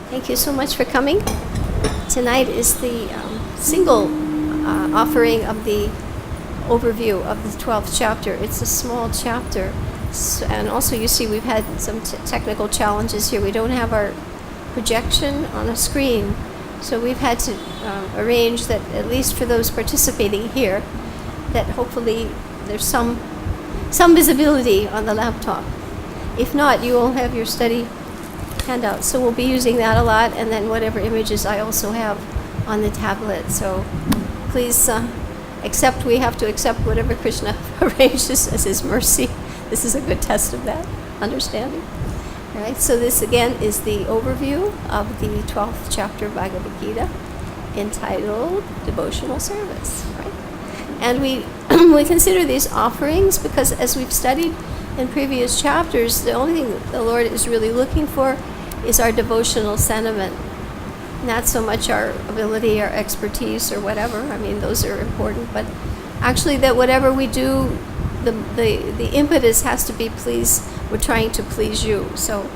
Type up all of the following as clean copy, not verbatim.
Thank you so much for coming. Tonight is the single offering of the overview of the 12th chapter. It's a small chapter, and also you see we've had some technical challenges here. We don't have our projection on a screen, so we've had to arrange that, at least for those participating here, that hopefully there's some visibility on the laptop. If not, you will have your study handout. So we'll be using that a lot, and then whatever images I also have on the tablet. So please we have to accept whatever Krishna arranges as his mercy. This is a good test of that understanding. All right, so this again is the overview of the 12th chapter of Bhagavad Gita, entitled Devotional Service. Right? And we consider these offerings because, as we've studied in previous chapters, the only thing the Lord is really looking for is our devotional sentiment, not so much our ability or expertise or whatever. I mean, those are important, but actually that whatever we do, the impetus has to be we're trying to please you. So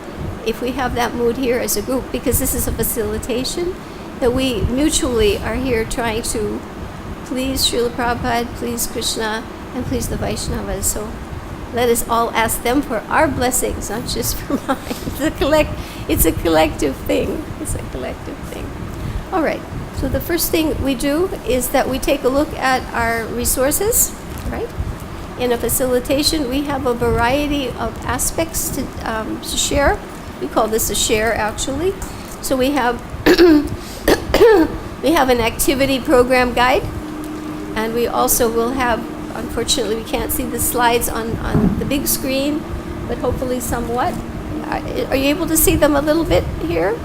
if we have that mood here as a group, because this is a facilitation, that we mutually are here trying to please Srila Prabhupada, please Krishna, and please the Vaishnavas. So let us all ask them for our blessings, not just for mine. It's a collective thing. It's a collective thing. All right. So the first thing we do is that we take a look at our resources, right? In a facilitation, we have a variety of aspects to share. We call this a share, actually. So we have we have an activity program guide, and we also will have, unfortunately, we can't see the slides on the big screen, but hopefully somewhat. Are you able to see them a little bit here?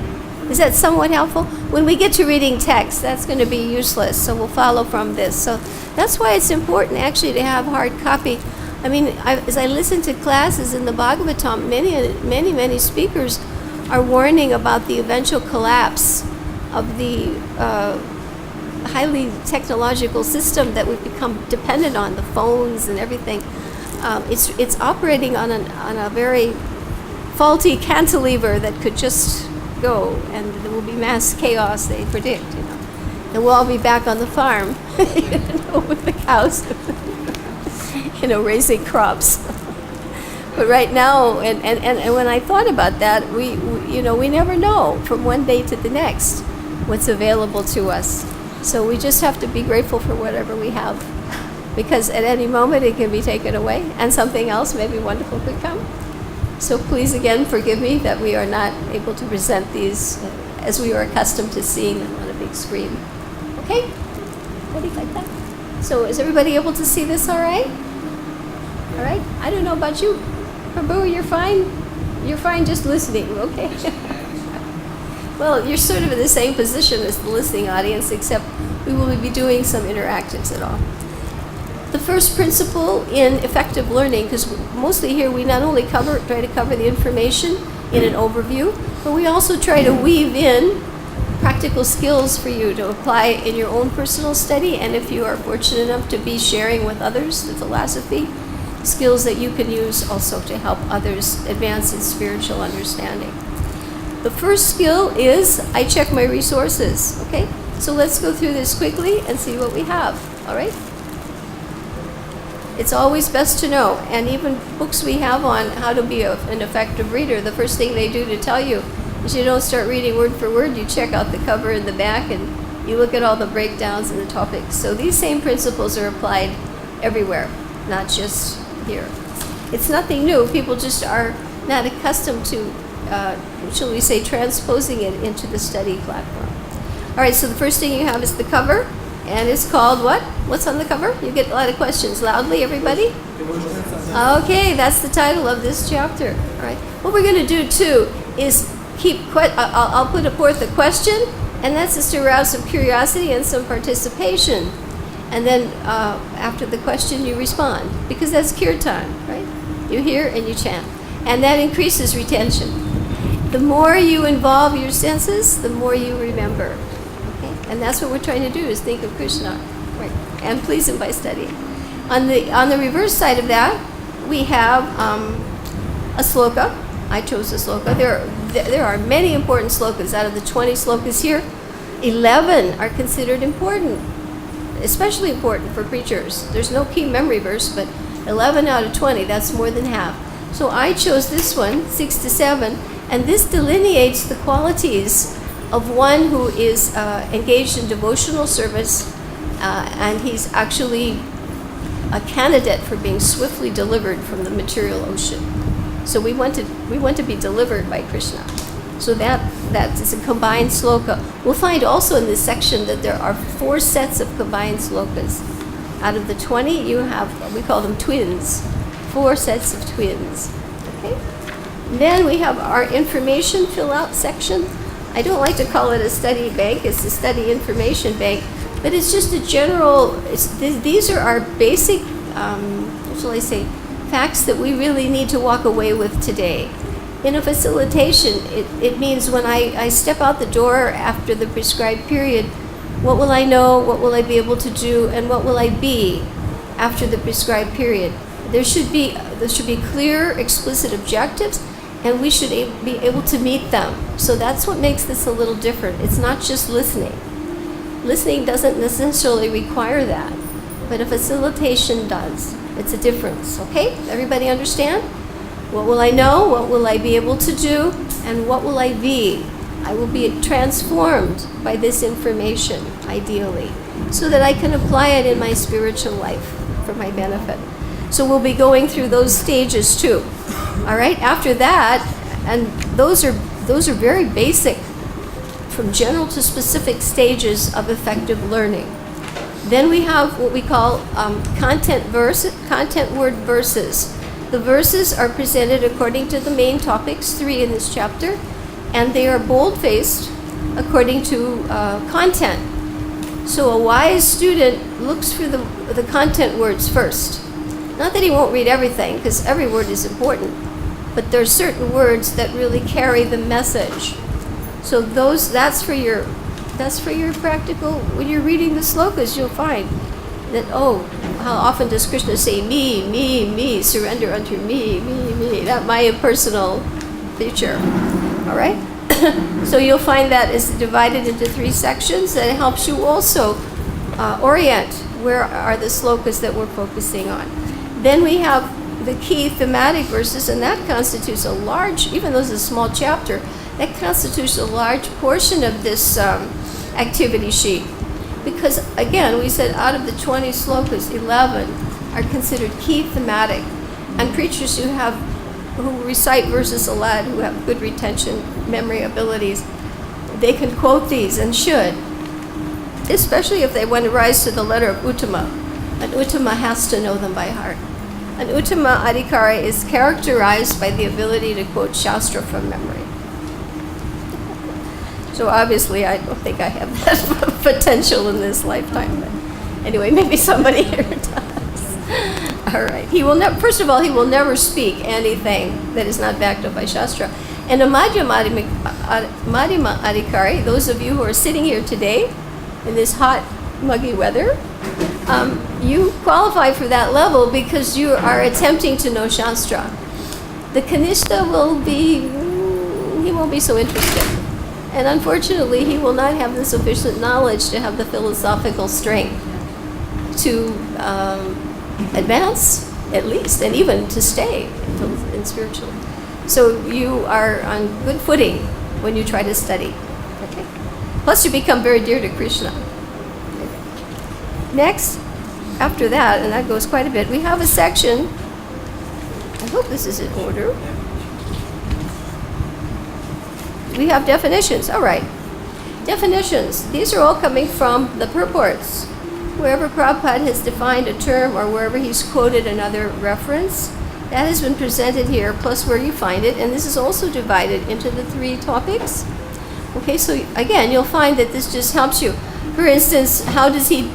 Is that somewhat helpful? When we get to reading text, that's going to be useless, so we'll follow from this. So that's why it's important, actually, to have hard copy. I mean, as I listen to classes in the Bhagavatam, many speakers are warning about the eventual collapse of the highly technological system that we've become dependent on, the phones and everything. It's operating on a very faulty cantilever that could just go, and there will be mass chaos, they predict, and we'll all be back on the farm, with the cows, raising crops. But right now, and when I thought about that, we never know from one day to the next what's available to us. So we just have to be grateful for whatever we have, because at any moment it can be taken away and something else maybe wonderful could come. So please again forgive me that we are not able to present these as we are accustomed to seeing them on a big screen. Okay? Ready like that? So is everybody able to see this all right? All right? I don't know about you. Prabhu, you're fine? You're fine just listening, okay? Well, you're sort of in the same position as the listening audience, except we will be doing some interactives at all. The first principle in effective learning, because mostly here we not only try to cover the information in an overview, but we also try to weave in practical skills for you to apply in your own personal study, and if you are fortunate enough to be sharing with others the philosophy, skills that you can use also to help others advance in spiritual understanding. The first skill is I check my resources, okay? So let's go through this quickly and see what we have, all right? It's always best to know, and even books we have on how to be an effective reader, the first thing they do to tell you is you don't start reading word for word, you check out the cover and the back and you look at all the breakdowns and the topics. So these same principles are applied everywhere, not just here. It's nothing new, people just are not accustomed to, shall we say, transposing it into the study platform. All right, so the first thing you have is the cover. And it's called what? What's on the cover? You get a lot of questions. Loudly, everybody? Okay, that's the title of this chapter. All right. What we're going to do, too, is I'll put forth a question, and that's just to arouse some curiosity and some participation. And then after the question, you respond, because that's kirtan, right? You hear and you chant. And that increases retention. The more you involve your senses, the more you remember. And that's what we're trying to do, is think of Krishna. Right. And please Him by studying. On the reverse side of that, we have a sloka. I chose a sloka. There are many important slokas. Out of the 20 slokas here, 11 are considered important, especially important for preachers. There's no key memory verse, but 11 out of 20, that's more than half. So I chose this one, 6 to 7, and this delineates the qualities of one who is engaged in devotional service, and he's actually a candidate for being swiftly delivered from the material ocean. So we want to be delivered by Krishna. So that is a combined sloka. We'll find also in this section that there are 4 sets of combined slokas. Out of the 20, you have, we call them twins, 4 sets of twins. Okay. Then we have our information fill-out section. I don't like to call it a study bank. It's a study information bank, but it's just a general. These are our basic, what shall I say, facts that we really need to walk away with today. In a facilitation, it means when I step out the door after the prescribed period, what will I know, what will I be able to do, and what will I be after the prescribed period? There should be clear, explicit objectives, and we should be able to meet them. So that's what makes this a little different. It's not just listening. Listening doesn't necessarily require that, but a facilitation does. It's a difference, okay? Everybody understand? What will I know? What will I be able to do? And what will I be? I will be transformed by this information, ideally, so that I can apply it in my spiritual life for my benefit. So we'll be going through those stages too. All right? After that, and those are very basic, from general to specific stages of effective learning. Then we have what we call content word verses. The verses are presented according to the main topics, 3 in this chapter, and they are bold-faced according to content. So a wise student looks for the content words first. Not that he won't read everything, because every word is important, but there are certain words that really carry the message. So that's for your practical. When you're reading the slokas, you'll find that, how often does Krishna say me, surrender unto me, that my personal feature. All right? So you'll find that is divided into 3 sections, and it helps you also orient where are the slokas that we're focusing on. Then we have the key thematic verses, and that constitutes a large, even though it's a small chapter, that constitutes a large portion of this activity sheet. Because, again, we said out of the 20 slokas, 11 are considered key thematic. And preachers who recite verses aloud, who have good retention, memory abilities, they can quote these and should, especially if they want to rise to the letter of Uttama. An Uttama has to know them by heart. An Uttama Adhikari is characterized by the ability to quote Shastra from memory. So obviously I don't think I have that potential in this lifetime, but anyway, maybe somebody here does. All right. First of all, he will never speak anything that is not backed up by Shastra. And a Madhyama Adhikari, those of you who are sitting here today in this hot, muggy weather, you qualify for that level because you are attempting to know Shastra. The Kanishta he won't be so interested. And unfortunately, he will not have the sufficient knowledge to have the philosophical strength to advance, at least, and even to stay in spiritual. So you are on good footing when you try to study. Okay? Plus, you become very dear to Krishna. Next, after that, and that goes quite a bit, we have a section. I hope this is in order. We have definitions. All right. Definitions. These are all coming from the purports. Wherever Prabhupada has defined a term or wherever he's quoted another reference, that has been presented here, plus where you find it. And this is also divided into the 3 topics. Okay, so again, you'll find that this just helps you. For instance, how does he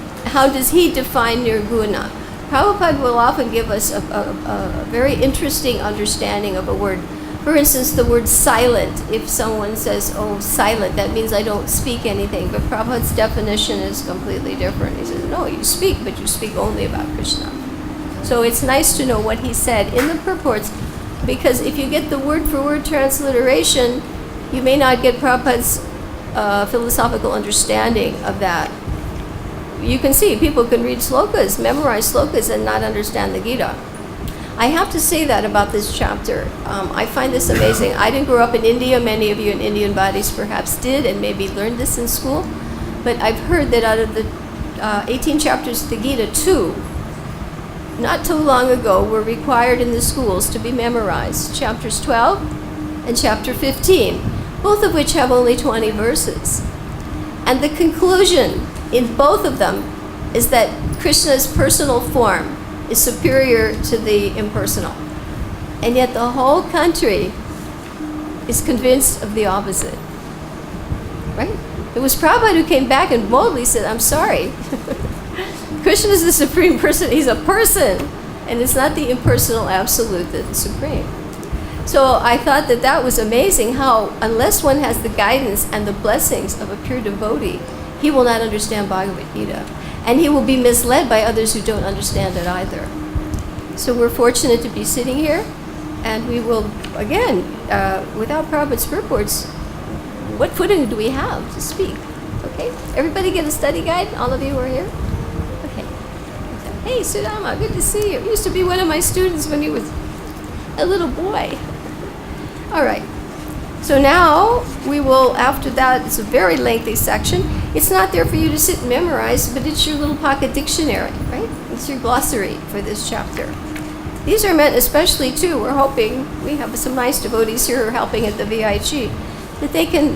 define nirguna? Prabhupada will often give us a very interesting understanding of a word. For instance, the word silent. If someone says, oh, silent, that means I don't speak anything. But Prabhupada's definition is completely different. He says, no, you speak, but you speak only about Krishna. So it's nice to know what he said in the purports, because if you get the word-for-word transliteration, you may not get Prabhupada's philosophical understanding of that. You can see people can read slokas, memorize slokas, and not understand the Gita. I have to say that about this chapter. I find this amazing. I didn't grow up in India. Many of you in Indian bodies perhaps did and maybe learned this in school. But I've heard that out of the 18 chapters of the Gita, 2, not too long ago, were required in the schools to be memorized. Chapters 12 and chapter 15, both of which have only 20 verses. And the conclusion in both of them is that Krishna's personal form is superior to the impersonal. And yet the whole country is convinced of the opposite. Right? It was Prabhupada who came back and boldly said, I'm sorry. Krishna is the supreme person. He's a person. And it's not the impersonal absolute that's supreme. So I thought that that was amazing how, unless one has the guidance and the blessings of a pure devotee, he will not understand Bhagavad Gita. And he will be misled by others who don't understand it either. So we're fortunate to be sitting here, and we will, again, without Prabhupada's purports, what footing do we have to speak? Okay? Everybody get a study guide? All of you who are here? Okay. Hey, Sudama, good to see you. You used to be one of my students when you was a little boy. All right. So now we will, after that, it's a very lengthy section. It's not there for you to sit and memorize, but it's your little pocket dictionary, right? It's your glossary for this chapter. These are meant especially, too, we're hoping, we have some nice devotees here who are helping at the VIG, that they can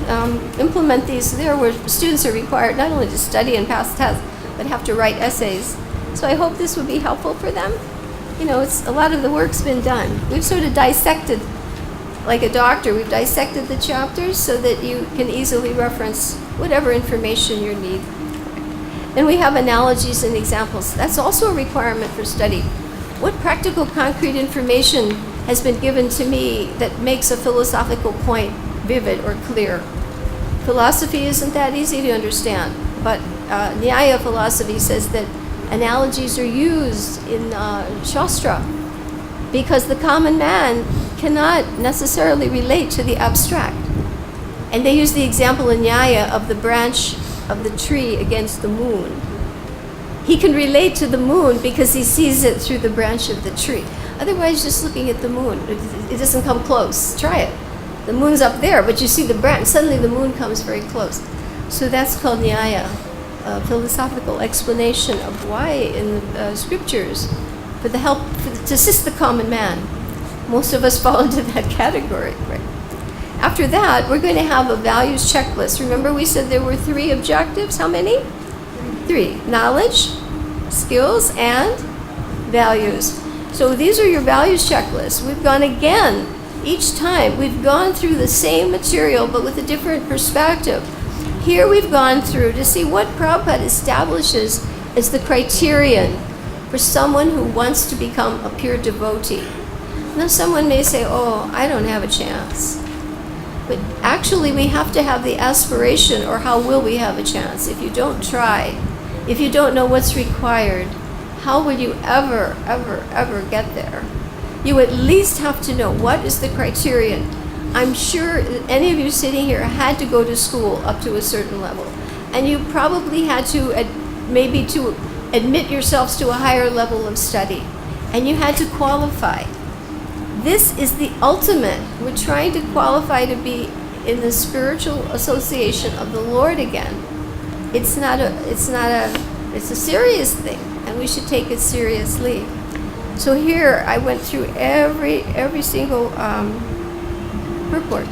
implement these there where students are required not only to study and pass tests, but have to write essays. So I hope this would be helpful for them. You know, it's a lot of the work's been done. We've sort of dissected, like a doctor, we've dissected the chapters so that you can easily reference whatever information you need. And we have analogies and examples. That's also a requirement for study. What practical, concrete information has been given to me that makes a philosophical point vivid or clear? Philosophy isn't that easy to understand, but Nyaya philosophy says that analogies are used in Shastra because the common man cannot necessarily relate to the abstract. And they use the example in Nyaya of the branch of the tree against the moon. He can relate to the moon because he sees it through the branch of the tree. Otherwise, just looking at the moon, it doesn't come close. Try it. The moon's up there, but you see the branch. Suddenly the moon comes very close. So that's called Nyaya, a philosophical explanation of why in the scriptures, to assist the common man. Most of us fall into that category, right? After that, we're going to have a values checklist. Remember we said there were 3 objectives? How many? 3. Knowledge, skills, and values. So these are your values checklists. We've gone again, each time, we've gone through the same material but with a different perspective. Here we've gone through to see what Prabhupada establishes as the criterion for someone who wants to become a pure devotee. Now someone may say, oh, I don't have a chance. But actually we have to have the aspiration, or how will we have a chance? If you don't try, if you don't know what's required, how will you ever, ever, ever get there? You at least have to know what is the criterion. I'm sure that any of you sitting here had to go to school up to a certain level. And you probably had to, maybe to admit yourselves to a higher level of study. And you had to qualify. This is the ultimate. We're trying to qualify to be in the spiritual association of the Lord again. It's a serious thing, and we should take it seriously. So here I went through every single purport,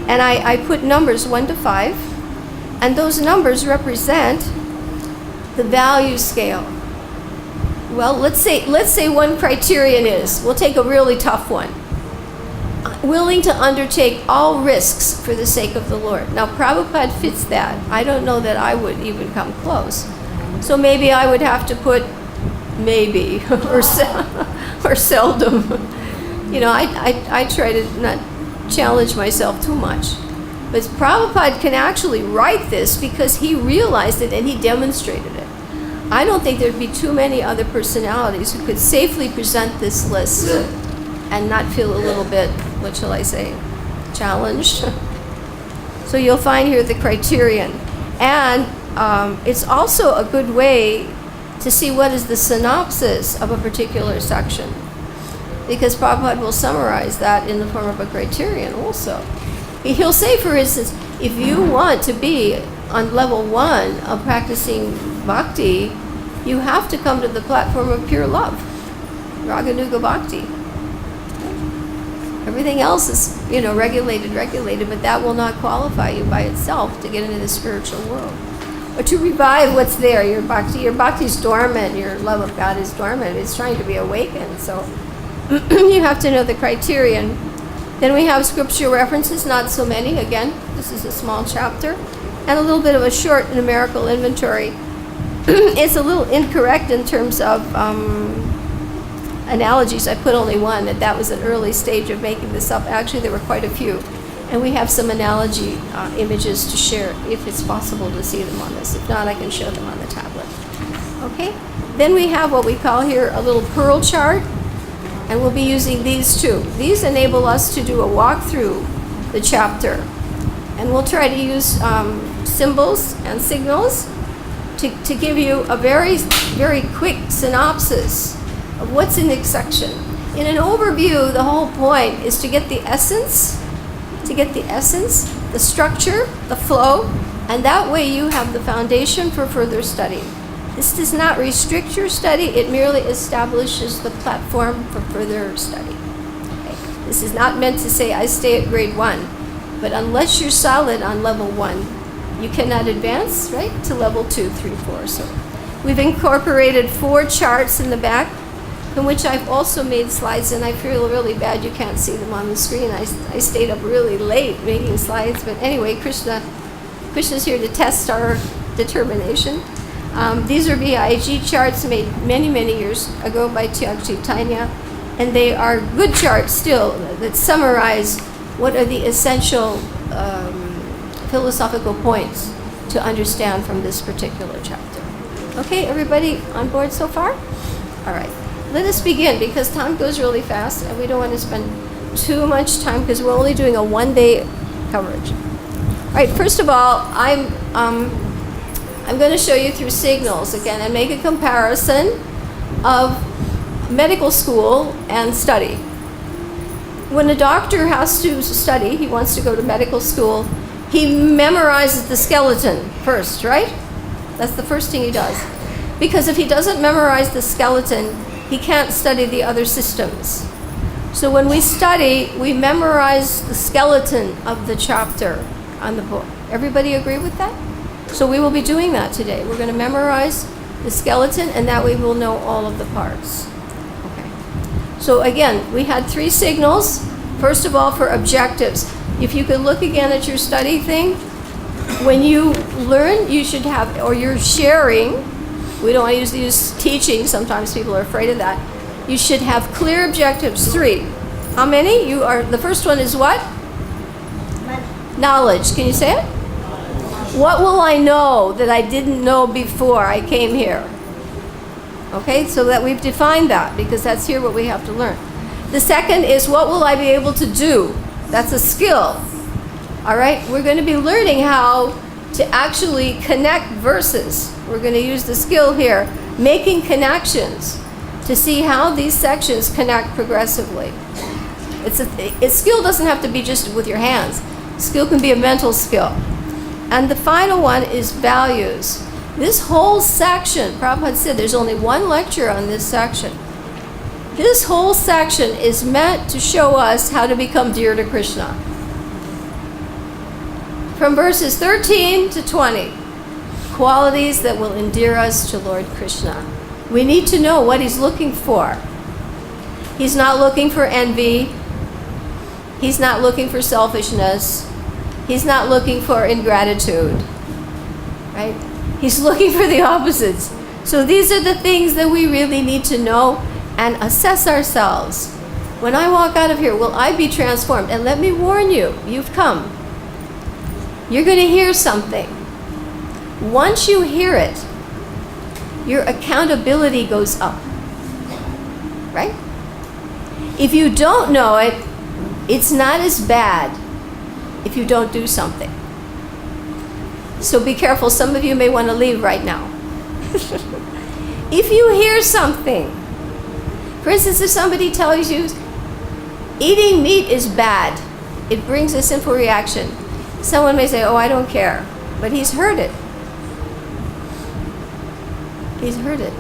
and I put numbers 1 to 5, and those numbers represent the value scale. Well, let's say one criterion is, we'll take a really tough one, willing to undertake all risks for the sake of the Lord. Now Prabhupada fits that. I don't know that I would even come close. So maybe I would have to put maybe or seldom. I try to not challenge myself too much. But Prabhupada can actually write this because he realized it and he demonstrated it. I don't think there'd be too many other personalities who could safely present this list and not feel a little bit, what shall I say, challenged. So you'll find here the criterion. And it's also a good way to see what is the synopsis of a particular section. Because Prabhupada will summarize that in the form of a criterion also. He'll say, for instance, if you want to be on level 1 of practicing bhakti, you have to come to the platform of pure love, Raganuga Bhakti. Everything else is, regulated, but that will not qualify you by itself to get into the spiritual world. Or to revive what's there. Your bhakti is dormant, your love of God is dormant. It's trying to be awakened. So you have to know the criterion. Then we have scripture references, not so many. Again, this is a small chapter. And a little bit of a short numerical inventory. It's a little incorrect in terms of analogies. I put only one, that was an early stage of making this up. Actually, there were quite a few. And we have some analogy images to share if it's possible to see them on this. If not, I can show them on the tablet. Okay? Then we have what we call here a little pearl chart. And we'll be using these two. These enable us to do a walk through the chapter. And we'll try to use symbols and signals to give you a very, very quick synopsis of what's in each section. In an overview, the whole point is to get the essence, the structure, the flow, and that way you have the foundation for further study. This does not restrict your study, it merely establishes the platform for further study. Okay. This is not meant to say I stay at grade 1, but unless you're solid on level 1, you cannot advance, right, to level 2, 3, 4. So we've incorporated 4 charts in the back, from which I've also made slides, and I feel really bad you can't see them on the screen. I stayed up really late making slides, but anyway, Krishna's here to test our determination. These are VIG charts made many, many years ago by Tyag Chaitanya, and they are good charts still that summarize what are the essential philosophical points to understand from this particular chapter. Okay, everybody on board so far? All right. Let us begin, because time goes really fast and we don't want to spend too much time because we're only doing a 1-day coverage. All right, first of all, I'm going to show you through signals again and make a comparison of medical school and study. When a doctor has to study, he wants to go to medical school, he memorizes the skeleton first, right? That's the first thing he does. Because if he doesn't memorize the skeleton, he can't study the other systems. So when we study, we memorize the skeleton of the chapter on the book. Everybody agree with that? So we will be doing that today. We're going to memorize the skeleton, and that way we'll know all of the parts. Okay. So again, we had 3 signals. First of all, for objectives. If you could look again at your study thing, when you learn, you should have, or you're sharing, we don't want to use teaching, sometimes people are afraid of that. You should have clear objectives, 3. How many? The first one is what? Knowledge. Can you say it? What will I know that I didn't know before I came here? Okay, so that we've defined that, because that's here what we have to learn. The second is, what will I be able to do? That's a skill. All right, we're going to be learning how to actually connect verses. We're going to use the skill here, making connections, to see how these sections connect progressively. Skill doesn't have to be just with your hands. Skill can be a mental skill. And the final one is values. This whole section, Prabhupada said there's only one lecture on this section. This whole section is meant to show us how to become dear to Krishna. From verses 13 to 20, qualities that will endear us to Lord Krishna. We need to know what he's looking for. He's not looking for envy. He's not looking for selfishness. He's not looking for ingratitude. Right? He's looking for the opposites. So these are the things that we really need to know and assess ourselves. When I walk out of here, will I be transformed? And let me warn you, you've come. You're going to hear something. Once you hear it, your accountability goes up. Right? If you don't know it, it's not as bad if you don't do something. So be careful. Some of you may want to leave right now. If you hear something, for instance, if somebody tells you eating meat is bad, it brings a sinful reaction. Someone may say, oh, I don't care. But he's heard it. He's heard it.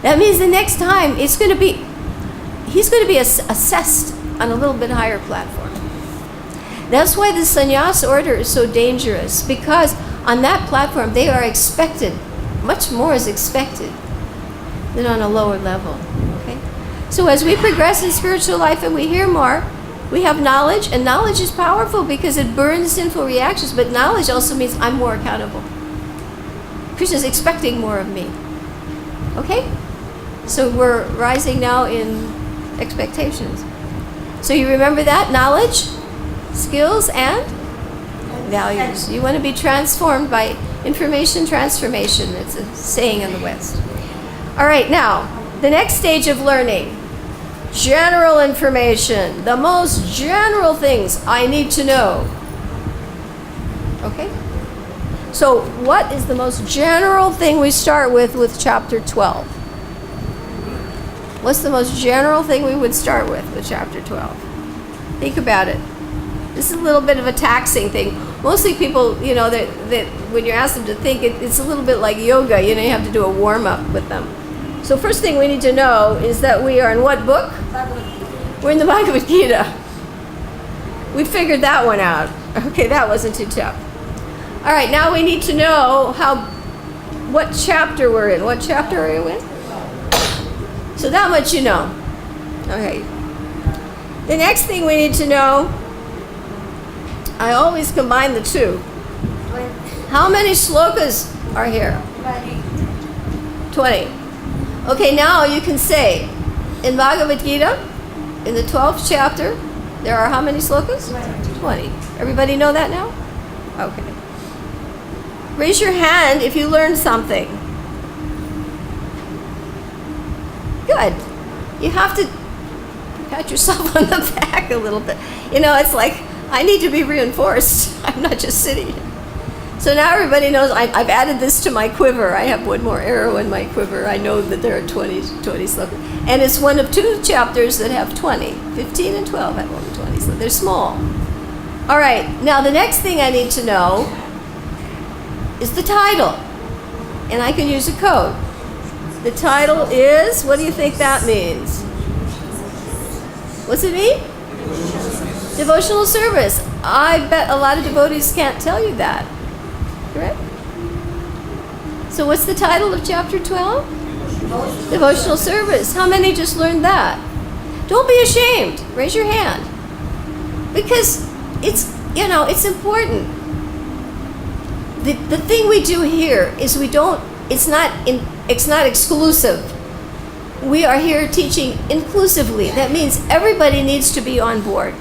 That means the next time he's going to be assessed on a little bit higher platform. That's why the sannyas order is so dangerous, because on that platform they are expected, much more is expected than on a lower level. Okay? So as we progress in spiritual life and we hear more, we have knowledge, and knowledge is powerful because it burns sinful reactions, but knowledge also means I'm more accountable. Krishna is expecting more of me. Okay? So we're rising now in expectations. So you remember that? Knowledge, skills, and values. You want to be transformed by information transformation. It's a saying in the West. All right, now, the next stage of learning. General information. The most general things I need to know. Okay? So what is the most general thing we start with chapter 12? What's the most general thing we would start with chapter 12? Think about it. This is a little bit of a taxing thing. Mostly people, that when you ask them to think, it's a little bit like yoga. You have to do a warm-up with them. So first thing we need to know is that we are in what book? We're in the Bhagavad Gita. We figured that one out. Okay, that wasn't too tough. All right, now we need to know what chapter we're in. What chapter are you in? So that much you know. Okay. The next thing we need to know, I always combine the two. How many shlokas are here? 20. Okay, now you can say, in Bhagavad Gita, in the 12th chapter, there are how many slokas? 20. Everybody know that now? Okay. Raise your hand if you learned something. Good. You have to pat yourself on the back a little bit. It's like, I need to be reinforced. I'm not just sitting here. So now everybody knows I've added this to my quiver. I have one more arrow in my quiver. I know that there are 20 slokas. And it's one of two chapters that have 20. 15 and 12 have only 20, so they're small. All right, now the next thing I need to know is the title. And I can use a code. The title is, what do you think that means? What's it mean? Devotional service. I bet a lot of devotees can't tell you that. Correct? So what's the title of chapter 12? Devotional service. How many just learned that? Don't be ashamed. Raise your hand. Because it's important. The thing we do here is it's not exclusive. We are here teaching inclusively. That means everybody needs to be on board.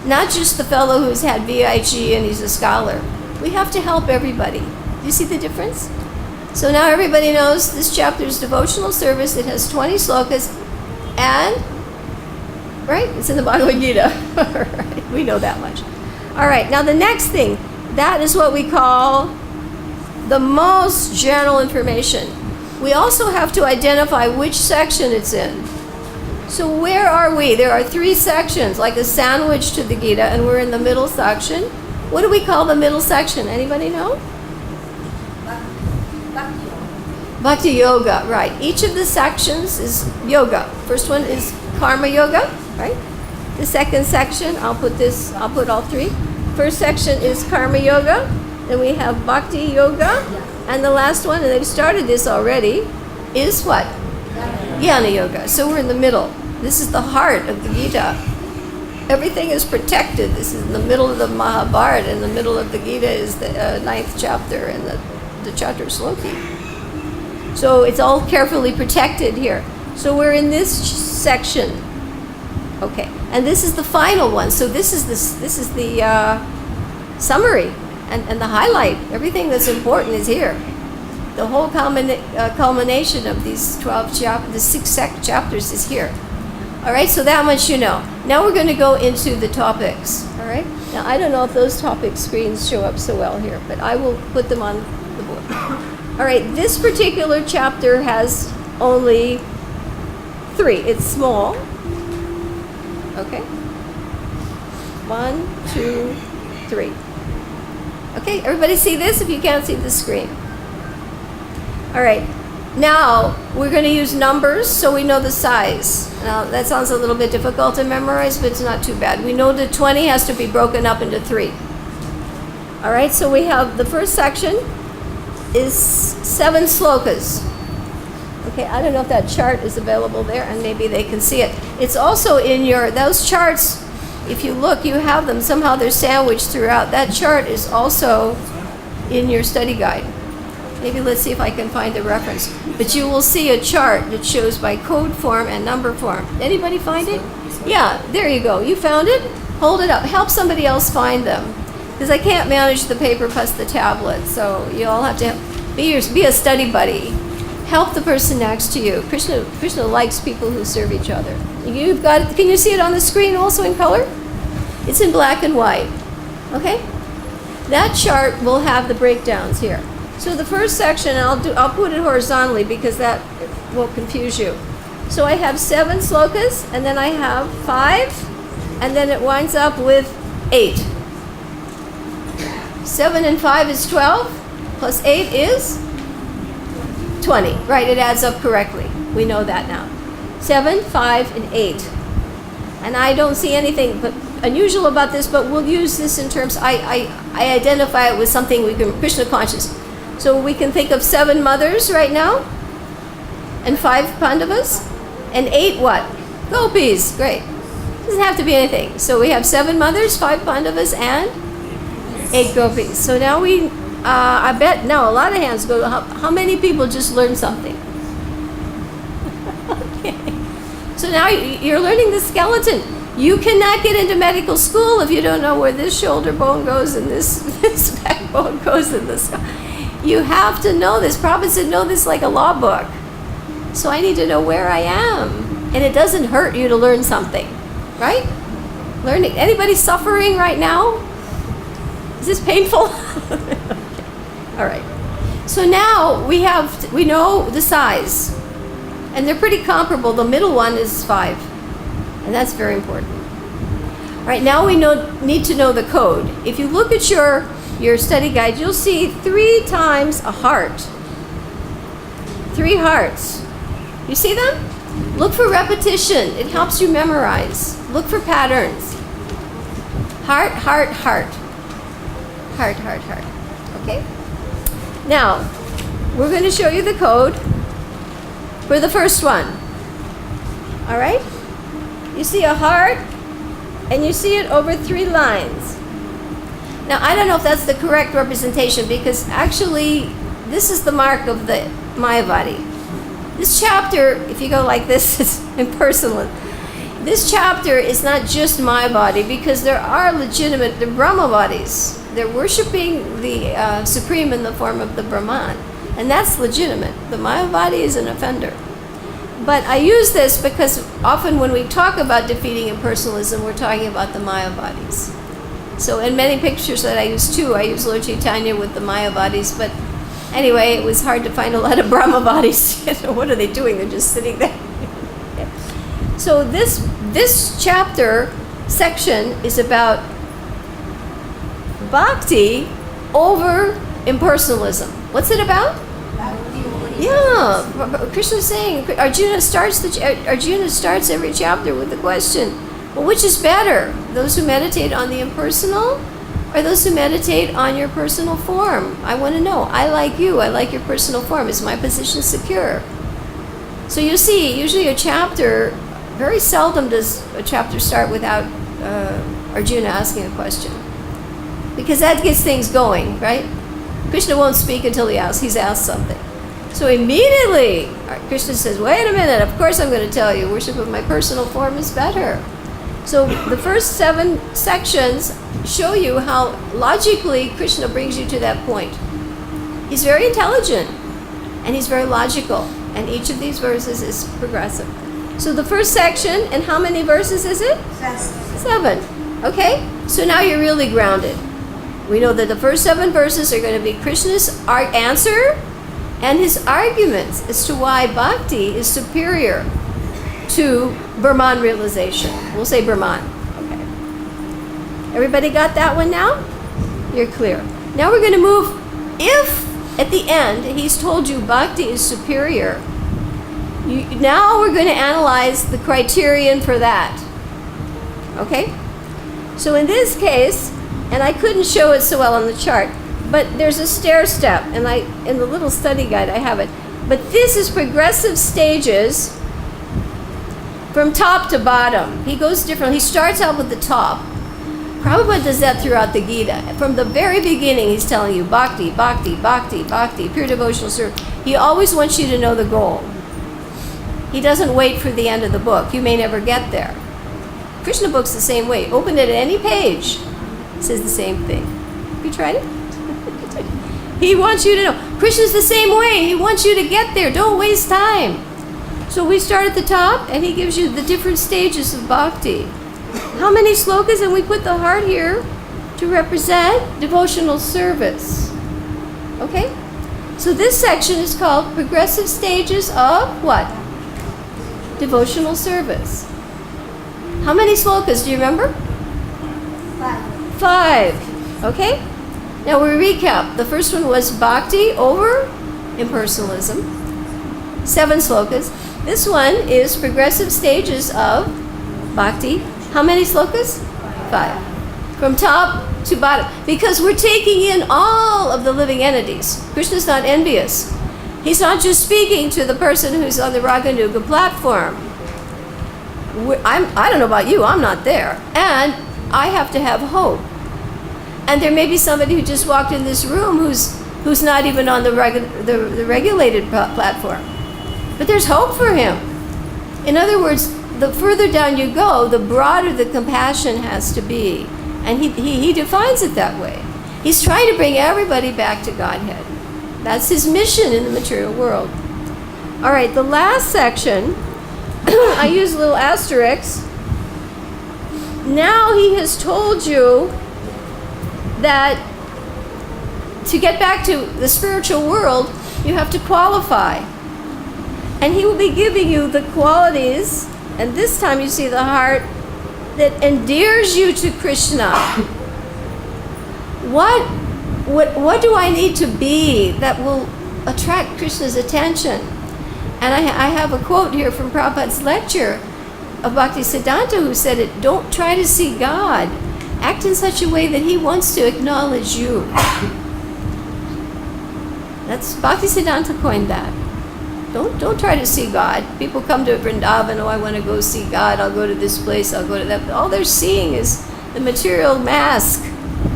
Not just the fellow who's had VIG and he's a scholar. We have to help everybody. Do you see the difference? So now everybody knows this chapter is devotional service. It has 20 slokas, and right, it's in the Bhagavad Gita. Right, we know that much. All right, now the next thing, that is what we call the most general information. We also have to identify which section it's in. So where are we? There are 3 sections, like a sandwich to the Gita, and we're in the middle section. What do we call the middle section? Anybody know? Bhakti-yoga, right. Each of the sections is yoga. First one is karma yoga, right? The second section, I'll put all 3. First section is karma yoga. Then we have bhakti yoga. And the last one, and they've started this already, is what? Jnana yoga. So we're in the middle. This is the heart of the Gita. Everything is protected. This is in the middle of the Mahabharata. In the middle of the Gita is the 9th chapter and the chapter Sloki. So it's all carefully protected here. So we're in this section. Okay, and this is the final one. So this is the summary and the highlight. Everything that's important is here. The whole culmination of these 12 chapters, the 6 chapters is here. All right, so that much you know. Now we're going to go into the topics. All right. Now I don't know if those topic screens show up so well here, but I will put them on the board. All right, this particular chapter has only 3. It's small. Okay. 1, 2, 3. Okay, everybody see this if you can't see the screen. All right. Now we're going to use numbers so we know the size. Now that sounds a little bit difficult to memorize, but it's not too bad. We know that 20 has to be broken up into 3. All right, so we have the first section is 7 slokas. Okay, I don't know if that chart is available there, and maybe they can see it. It's also in those charts, if you look, you have them. Somehow they're sandwiched throughout. That chart is also in your study guide. Maybe let's see if I can find the reference. But you will see a chart that shows by code form and number form. Anybody find it? Yeah, there you go. You found it? Hold it up. Help somebody else find them. Because I can't manage the paper plus the tablet. So you all have to be a study buddy. Help the person next to you. Krishna likes people who serve each other. You've got it. Can you see it on the screen also in color? It's in black and white. Okay? That chart will have the breakdowns here. So the first section, I'll put it horizontally because that won't confuse you. So I have 7 slokas, and then I have 5, and then it winds up with 8. 7 and 5 is 12, plus 8 is 20. Right, it adds up correctly. We know that now. 7, 5, and 8. And I don't see anything but unusual about this, but we'll use this in terms, I identify it with something we can, Krishna conscious. So we can think of 7 mothers right now, and 5 Pandavas, and 8 what? Gopis. Great. Doesn't have to be anything. So we have 7 mothers, 5 Pandavas, and 8 Gopis. So now I bet now a lot of hands go, how many people just learned something? Okay. So now you're learning the skeleton. You cannot get into medical school if you don't know where this shoulder bone goes and this backbone goes in this. You have to know this. Prabhupada said, know this like a law book. So I need to know where I am. And it doesn't hurt you to learn something, right? Learning. Anybody suffering right now? Is this painful? Okay. All right. So now we know the size. And they're pretty comparable. The middle one is 5. And that's very important. All right, now we need to know the code. If you look at your study guide, you'll see 3 times a heart. 3 hearts. You see them? Look for repetition. It helps you memorize. Look for patterns. Heart, heart, heart. Heart, heart, heart. Okay? Now, we're going to show you the code for the first one. All right? You see a heart, and you see it over 3 lines. Now, I don't know if that's the correct representation, because actually, this is the mark of the Mayavadi. This chapter, if you go like this, is impersonal. This chapter is not just Mayavadi, because there are legitimate, the Brahmavadis. They're worshipping the Supreme in the form of the Brahman, and that's legitimate. The Mayavadi is an offender. But I use this because often when we talk about defeating impersonalism, we're talking about the Mayavadis. So in many pictures that I use too, I use Lord Chaitanya with the Mayavadis, but anyway, it was hard to find a lot of Brahmavadis. What are they doing? They're just sitting there. So this chapter section is about bhakti over impersonalism. What's it about? Yeah, Krishna is saying, Arjuna starts every chapter with the question, well, which is better? Those who meditate on the impersonal or those who meditate on your personal form? I want to know. I like you. I like your personal form. Is my position secure? So you see, usually a chapter, very seldom does a chapter start without Arjuna asking a question. Because that gets things going, right? Krishna won't speak until he's asked something. So immediately, Krishna says, wait a minute, of course I'm going to tell you, worship of my personal form is better. So the first 7 sections show you how logically Krishna brings you to that point. He's very intelligent and he's very logical, and each of these verses is progressive. So the first section, and how many verses is it? 7. Okay? So now you're really grounded. We know that the first 7 verses are going to be Krishna's answer and his arguments as to why bhakti is superior to Brahman realization. We'll say Brahman. Okay. Everybody got that one now? You're clear. Now we're going to move. If at the end he's told you bhakti is superior, now we're going to analyze the criterion for that. Okay? So in this case, and I couldn't show it so well on the chart, but there's a stair step, and in the little study guide I have it. But this is progressive stages from top to bottom. He goes different. He starts out with the top. Prabhupada does that throughout the Gita. From the very beginning, he's telling you bhakti, bhakti, bhakti, bhakti, pure devotional service. He always wants you to know the goal. He doesn't wait for the end of the book. You may never get there. Krishna book's the same way. Open it at any page. It says the same thing. Have you tried it? He wants you to know. Krishna's the same way. He wants you to get there. Don't waste time. So we start at the top, and he gives you the different stages of bhakti. How many slokas? And we put the heart here to represent devotional service. Okay? So this section is called Progressive Stages of what? Devotional service. How many slokas do you remember? 5. Okay? Now we recap. The first one was bhakti over impersonalism. 7 slokas. This one is progressive stages of bhakti. How many slokas? 5. From top to bottom. Because we're taking in all of the living entities. Krishna's not envious. He's not just speaking to the person who's on the Raganuga platform. I don't know about you, I'm not there. And I have to have hope. And there may be somebody who just walked in this room who's not even on the regulated platform. But there's hope for him. In other words, the further down you go, the broader the compassion has to be. And he defines it that way. He's trying to bring everybody back to Godhead. That's his mission in the material world. All right, the last section, I use a little asterisk. Now he has told you that to get back to the spiritual world, you have to qualify. And he will be giving you the qualities, and this time you see the heart, that endears you to Krishna. What do I need to be that will attract Krishna's attention? And I have a quote here from Prabhupada's lecture of Bhaktisiddhanta, who said it, don't try to see God. Act in such a way that he wants to acknowledge you. That's Bhaktisiddhanta coined that. Don't try to see God. People come to Vrindavan, oh, I want to go see God, I'll go to this place, I'll go to that. All they're seeing is the material mask,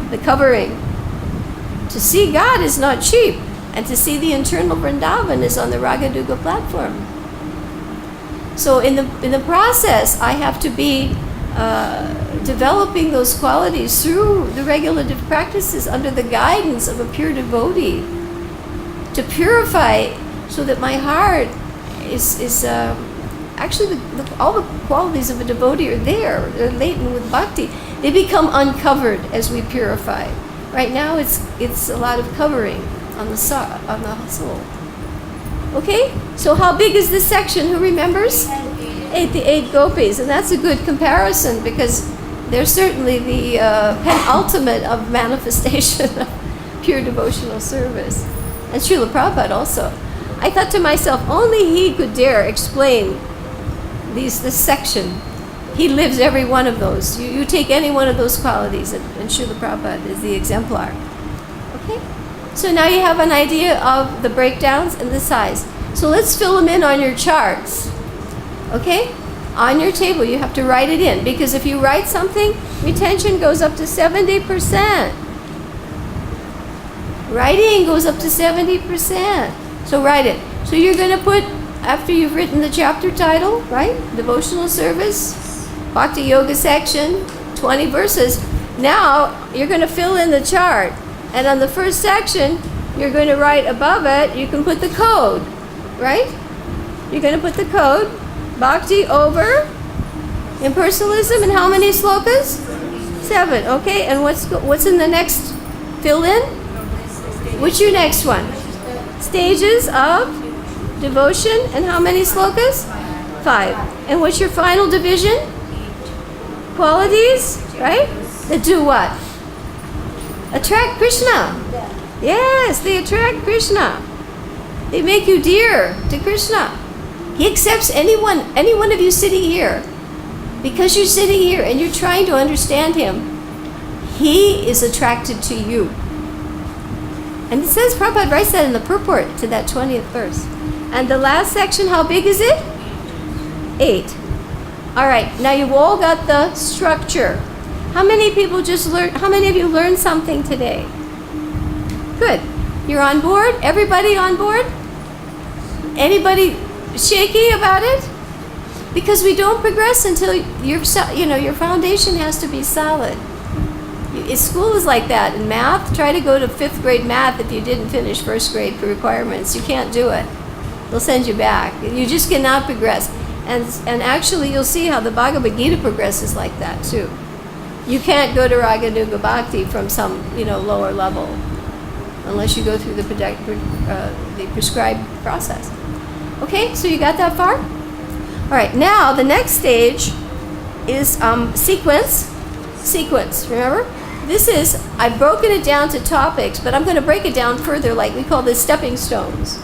the covering. To see God is not cheap, and to see the internal Vrindavan is on the Raganuga platform. So in the process, I have to be developing those qualities through the regulative practices under the guidance of a pure devotee to purify, so that my heart is actually all the qualities of a devotee are there. They're latent with bhakti. They become uncovered as we purify. Right now, it's a lot of covering on the soul. Okay, so how big is this section? Who remembers? The 8 gopis, and that's a good comparison because they're certainly the penultimate of manifestation of pure devotional service. And Srila Prabhupada also. I thought to myself, only he could dare explain this section. He lives every one of those. You take any one of those qualities, and Srila Prabhupada is the exemplar. Okay? So now you have an idea of the breakdowns and the size. So let's fill them in on your charts. Okay? On your table, you have to write it in, because if you write something, retention goes up to 70%. Writing goes up to 70%. So write it. So you're going to put, after you've written the chapter title, right? Devotional service. bhakti-yoga section, 20 verses. Now, you're going to fill in the chart. And on the first section, you're going to write above it, you can put the code, right? You're going to put the code, bhakti over impersonalism, and how many slokas? 7, okay? And what's in the next fill in? What's your next one? Stages of devotion, and how many slokas? 5. And what's your final division? Qualities, right? That do what? Attract Krishna. Yes, they attract Krishna. They make you dear to Krishna. He accepts any one of you sitting here. Because you're sitting here and you're trying to understand him, he is attracted to you. And it says, Prabhupada writes that in the purport to that 20th verse. And the last section, how big is it? 8. All right, now you've all got the structure. How many people how many of you learned something today? Good. You're on board? Everybody on board? Anybody shaky about it? Because we don't progress until your foundation has to be solid. School is like that. In math, try to go to 5th grade math if you didn't finish 1st grade requirements. You can't do it. They'll send you back. You just cannot progress. And actually, you'll see how the Bhagavad Gita progresses like that too. You can't go to Raganuga Bhakti from some lower level unless you go through the prescribed process. Okay, so you got that far? All right, now the next stage is sequence. Sequence, remember? This is, I've broken it down to topics, but I'm going to break it down further, like we call this stepping stones.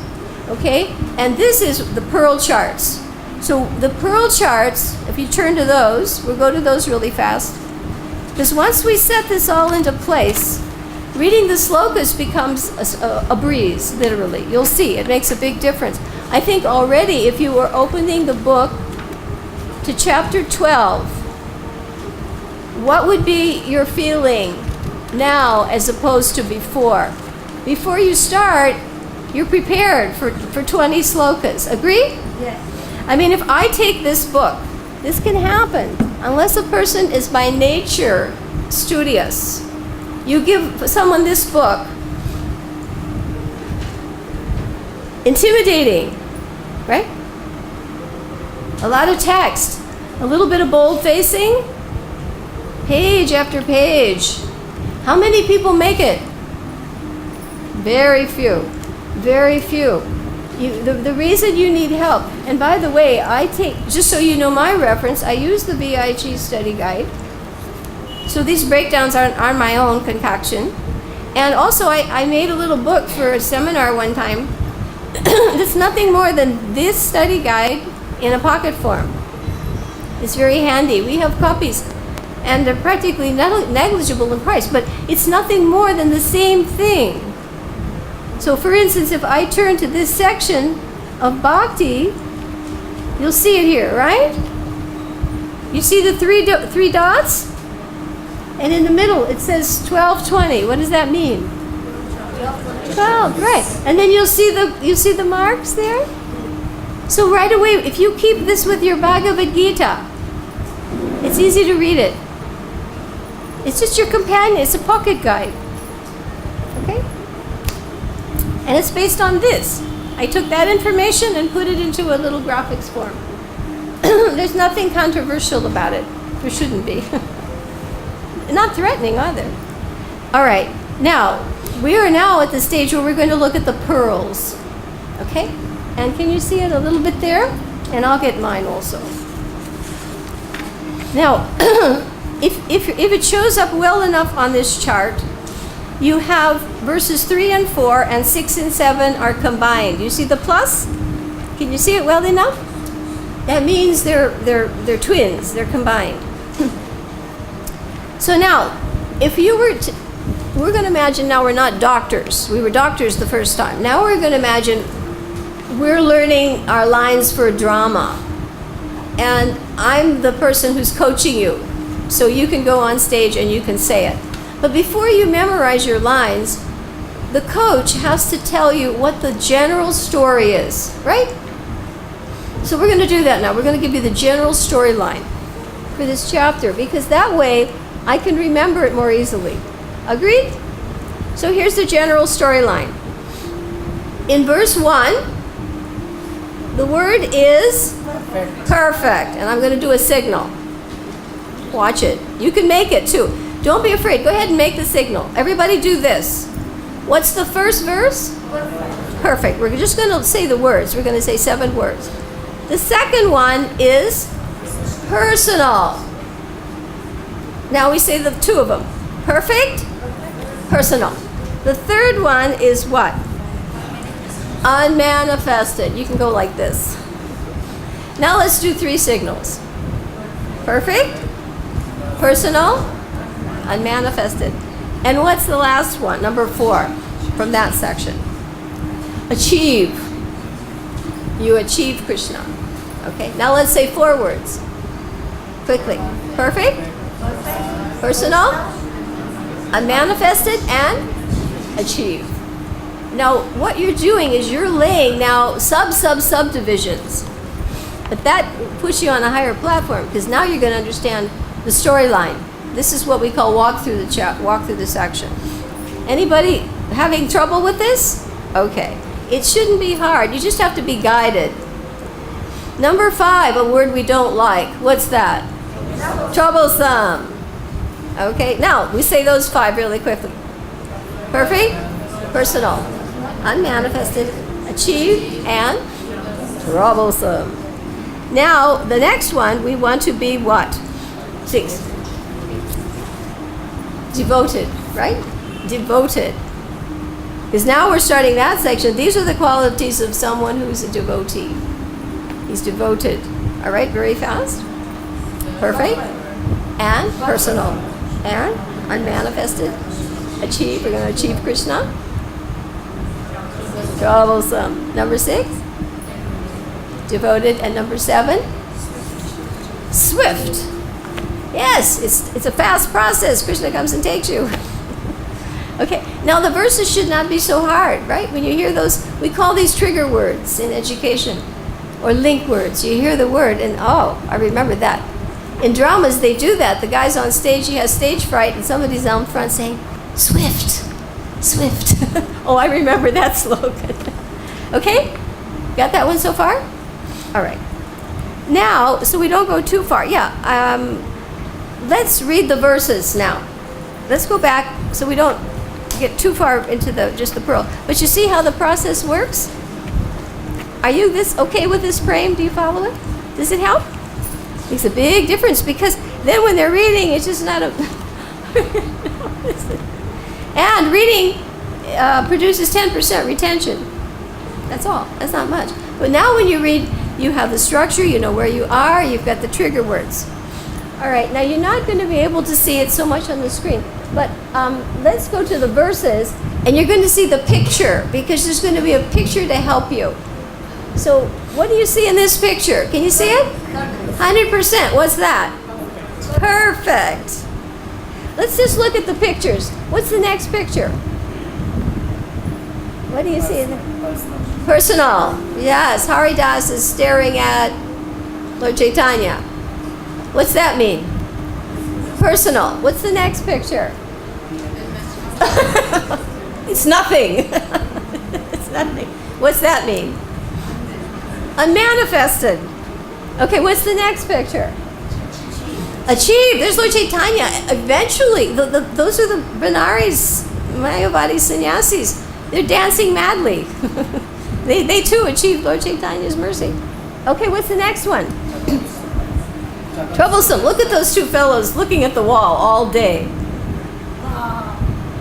Okay? And this is the pearl charts. So the pearl charts, if you turn to those, we'll go to those really fast. Because once we set this all into place, reading the slokas becomes a breeze, literally. You'll see, it makes a big difference. I think already, if you were opening the book to chapter 12, what would be your feeling now as opposed to before? Before you start, you're prepared for 20 slokas. Agree? Yes. I mean, if I take this book, this can happen. Unless a person is by nature studious. You give someone this book, intimidating, right? A lot of text, a little bit of bold facing, page after page. How many people make it? Very few. Very few. The reason you need help, and by the way, just so you know my reference, I use the VIG study guide. So these breakdowns are my own concoction. And also I made a little book for a seminar one time. It's nothing more than this study guide in a pocket form. It's very handy. We have copies, and they're practically negligible in price, but it's nothing more than the same thing. So for instance, if I turn to this section of Bhakti, you'll see it here, right? You see the three dots? And in the middle it says 1220. What does that mean? 12, right. And then you see the marks there? So right away, if you keep this with your Bhagavad Gita, it's easy to read it. It's just your companion. It's a pocket guide. Okay? And it's based on this. I took that information and put it into a little graphics form. There's nothing controversial about it. There shouldn't be. Not threatening either. All right. Now, we are now at the stage where we're going to look at the pearls. Okay? And can you see it a little bit there? And I'll get mine also. Now, if it shows up well enough on this chart, you have verses 3 and 4 and 6 and 7 are combined. You see the plus? Can you see it well enough? That means they're twins. They're combined. So now, if you we're going to imagine now we're not doctors. We were doctors the first time. Now we're going to imagine we're learning our lines for drama. And I'm the person who's coaching you. So you can go on stage and you can say it. But before you memorize your lines, the coach has to tell you what the general story is, right? So we're going to do that now. We're going to give you the general storyline. for this chapter, because that way I can remember it more easily. Agreed? So here's the general storyline. In verse 1, the word is perfect. And I'm going to do a signal. Watch it. You can make it too. Don't be afraid. Go ahead and make the signal. Everybody do this. What's the first verse? Perfect. We're just going to say the words. We're going to say 7 words. The second one is personal. Now we say the 2 of them. Perfect, personal. The third one is what? Unmanifested. You can go like this. Now let's do 3 signals. Perfect, personal, unmanifested. And what's the last one? Number 4 from that section. Achieve. You achieve Krishna. Okay, now let's say 4 words. Quickly. Perfect, personal, unmanifested, and achieve. Now, what you're doing is you're laying now subdivisions. But that puts you on a higher platform, because now you're going to understand the storyline. This is what we call walk through the section. Anybody having trouble with this? Okay. It shouldn't be hard. You just have to be guided. Number 5, a word we don't like. What's that? Troublesome. Okay. Now, we say those 5 really quickly. Perfect, personal, unmanifested, achieve, and troublesome. Now, the next one, we want to be what? 6. Devoted, right? Devoted. Because now we're starting that section. These are the qualities of someone who's a devotee. He's devoted. All right, very fast. Perfect. And personal. And unmanifested. Achieve. We're going to achieve Krishna. Troublesome. Number 6. Devoted. And number 7. Swift. Yes, it's a fast process. Krishna comes and takes you. Okay, now the verses should not be so hard, right? When you hear those, we call these trigger words in education, or link words. You hear the word and, oh, I remember that. In dramas, they do that. The guy's on stage, he has stage fright, and somebody's out front saying, swift, swift. Oh, I remember that slogan. Okay, got that one so far? All right. Now, so we don't go too far. Yeah, let's read the verses now. Let's go back so we don't get too far into just the pearl. But you see how the process works? Are you okay with this frame? Do you follow it? Does it help? Makes a big difference, because then when they're reading, it's just not a... And reading produces 10% retention. That's all. That's not much. But now when you read, you have the structure, you know where you are, you've got the trigger words. All right, now you're not going to be able to see it so much on the screen, but let's go to the verses, and you're going to see the picture, because there's going to be a picture to help you. So what do you see in this picture? Can you see it? 100%. What's that? Perfect. Let's just look at the pictures. What's the next picture? What do you see? Personal. Yes, Haridas is staring at Lord Chaitanya. What's that mean? Personal. What's the next picture? It's nothing. It's nothing. What's that mean? Unmanifested. Okay, what's the next picture? Achieve. There's Lord Chaitanya. Eventually, those are the Benares Mayavadi sannyasis. They're dancing madly. They too achieved Lord Chaitanya's mercy. Okay, what's the next one? Troublesome. Look at those 2 fellows looking at the wall all day.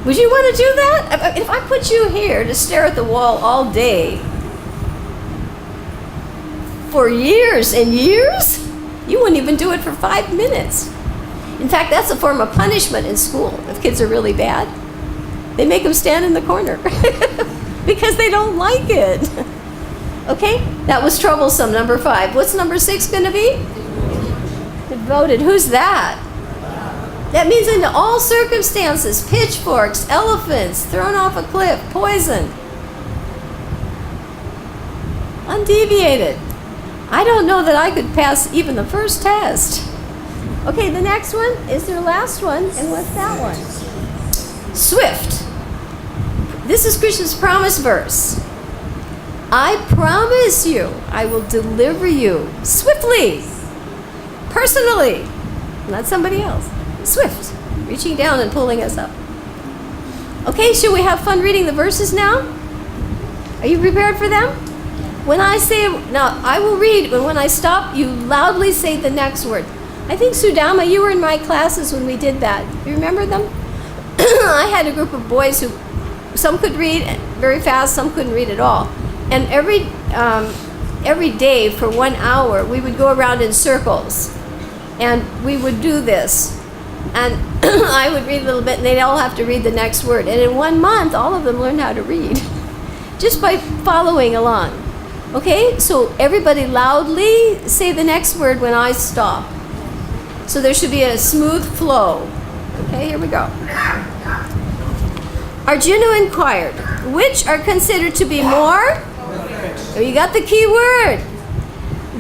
Would you want to do that? If I put you here to stare at the wall all day for years and years, you wouldn't even do it for 5 minutes. In fact, that's a form of punishment in school. If kids are really bad, they make them stand in the corner because they don't like it. Okay, that was troublesome, number 5. What's number 6 going to be? Devoted. Who's that? That means in all circumstances, pitchforks, elephants, thrown off a cliff, poison. Undeviated. I don't know that I could pass even the first test. Okay, the next one is their last one. And what's that one? Swift. This is Krishna's promise verse. I promise you, I will deliver you swiftly, personally, not somebody else. Swift, reaching down and pulling us up. Okay, should we have fun reading the verses now? Are you prepared for them? When I say, now I will read, but when I stop, you loudly say the next word. I think Sudama, you were in my classes when we did that. You remember them? I had a group of boys who, some could read very fast, some couldn't read at all. And every day for 1 hour, we would go around in circles. And we would do this. And I would read a little bit, and they'd all have to read the next word. And in 1 month, all of them learned how to read. Just by following along. Okay? So everybody loudly say the next word when I stop. So there should be a smooth flow. Okay, here we go. Arjuna inquired, which are considered to be more? Oh, you got the key word.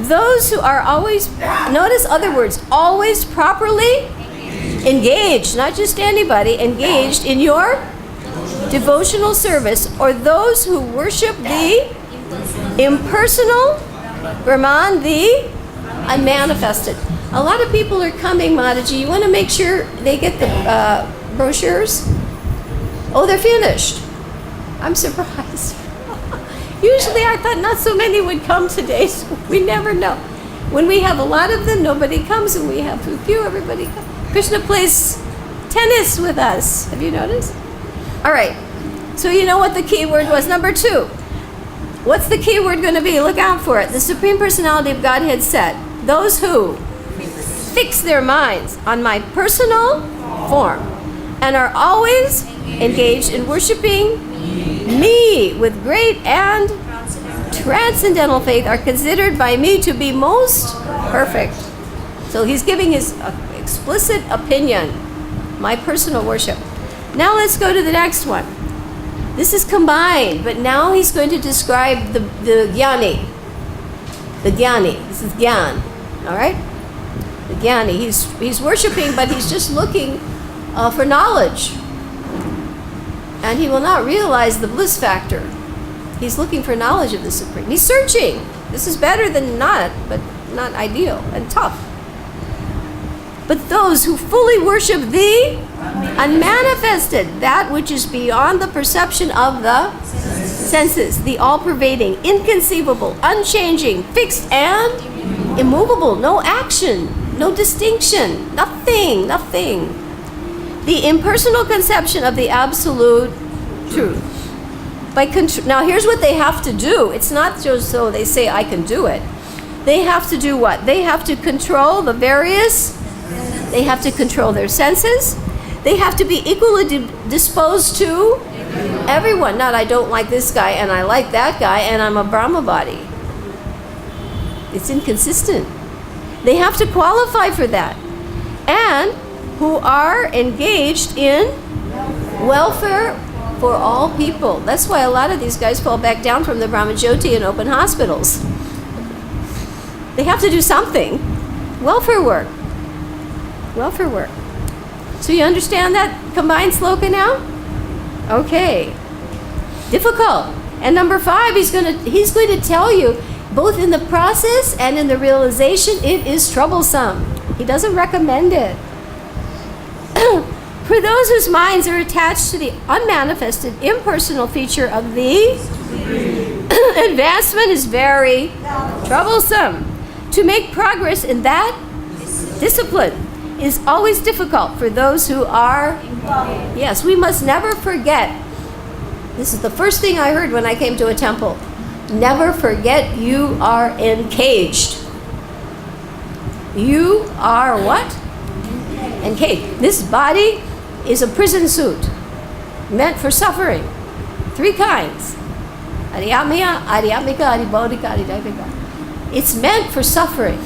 Those who are always, notice other words, always properly engaged, not just anybody, engaged in your devotional service, or those who worship the impersonal, Brahman, the unmanifested. A lot of people are coming, Mataji. You want to make sure they get the brochures? Oh, they're finished. I'm surprised. Usually I thought not so many would come today, so we never know. When we have a lot of them, nobody comes. When we have a few, everybody comes. Krishna plays tennis with us. Have you noticed? All right. So you know what the key word was. Number 2. What's the key word going to be? Look out for it. The Supreme Personality of Godhead said, those who fix their minds on my personal form and are always engaged in worshiping me with great and transcendental faith are considered by me to be most perfect. So he's giving his explicit opinion, my personal worship. Now let's go to the next one. This is combined, but now he's going to describe the jnani. The jnani. This is jnana. All right? The jnani. He's worshiping, but he's just looking for knowledge. And he will not realize the bliss factor. He's looking for knowledge of the Supreme. He's searching. This is better than not, but not ideal and tough. But those who fully worship the unmanifested, that which is beyond the perception of the senses, the all-pervading, inconceivable, unchanging, fixed and immovable, no action, no distinction, nothing. The impersonal conception of the absolute truth. Now here's what they have to do. It's not just so they say, I can do it. They have to do what? They have to control the various, they have to control their senses. They have to be equally disposed to everyone. Not I don't like this guy and I like that guy and I'm a Brahma body. It's inconsistent. They have to qualify for that. And who are engaged in welfare for all people. That's why a lot of these guys fall back down from the Brahmajyoti and open hospitals. They have to do something. Welfare work. So you understand that combined sloka now? Okay. Difficult. And number 5, he's going to tell you, both in the process and in the realization, it is troublesome. He doesn't recommend it. For those whose minds are attached to the unmanifested, impersonal feature of the advancement is very troublesome. To make progress in that discipline is always difficult for those who are, yes, we must never forget. This is the first thing I heard when I came to a temple. Never forget you are encaged. You are what? Encaged. This body is a prison suit meant for suffering. 3 kinds. Ariyamya, Ariyamika, Aribodhika, Aridaivika. It's meant for suffering.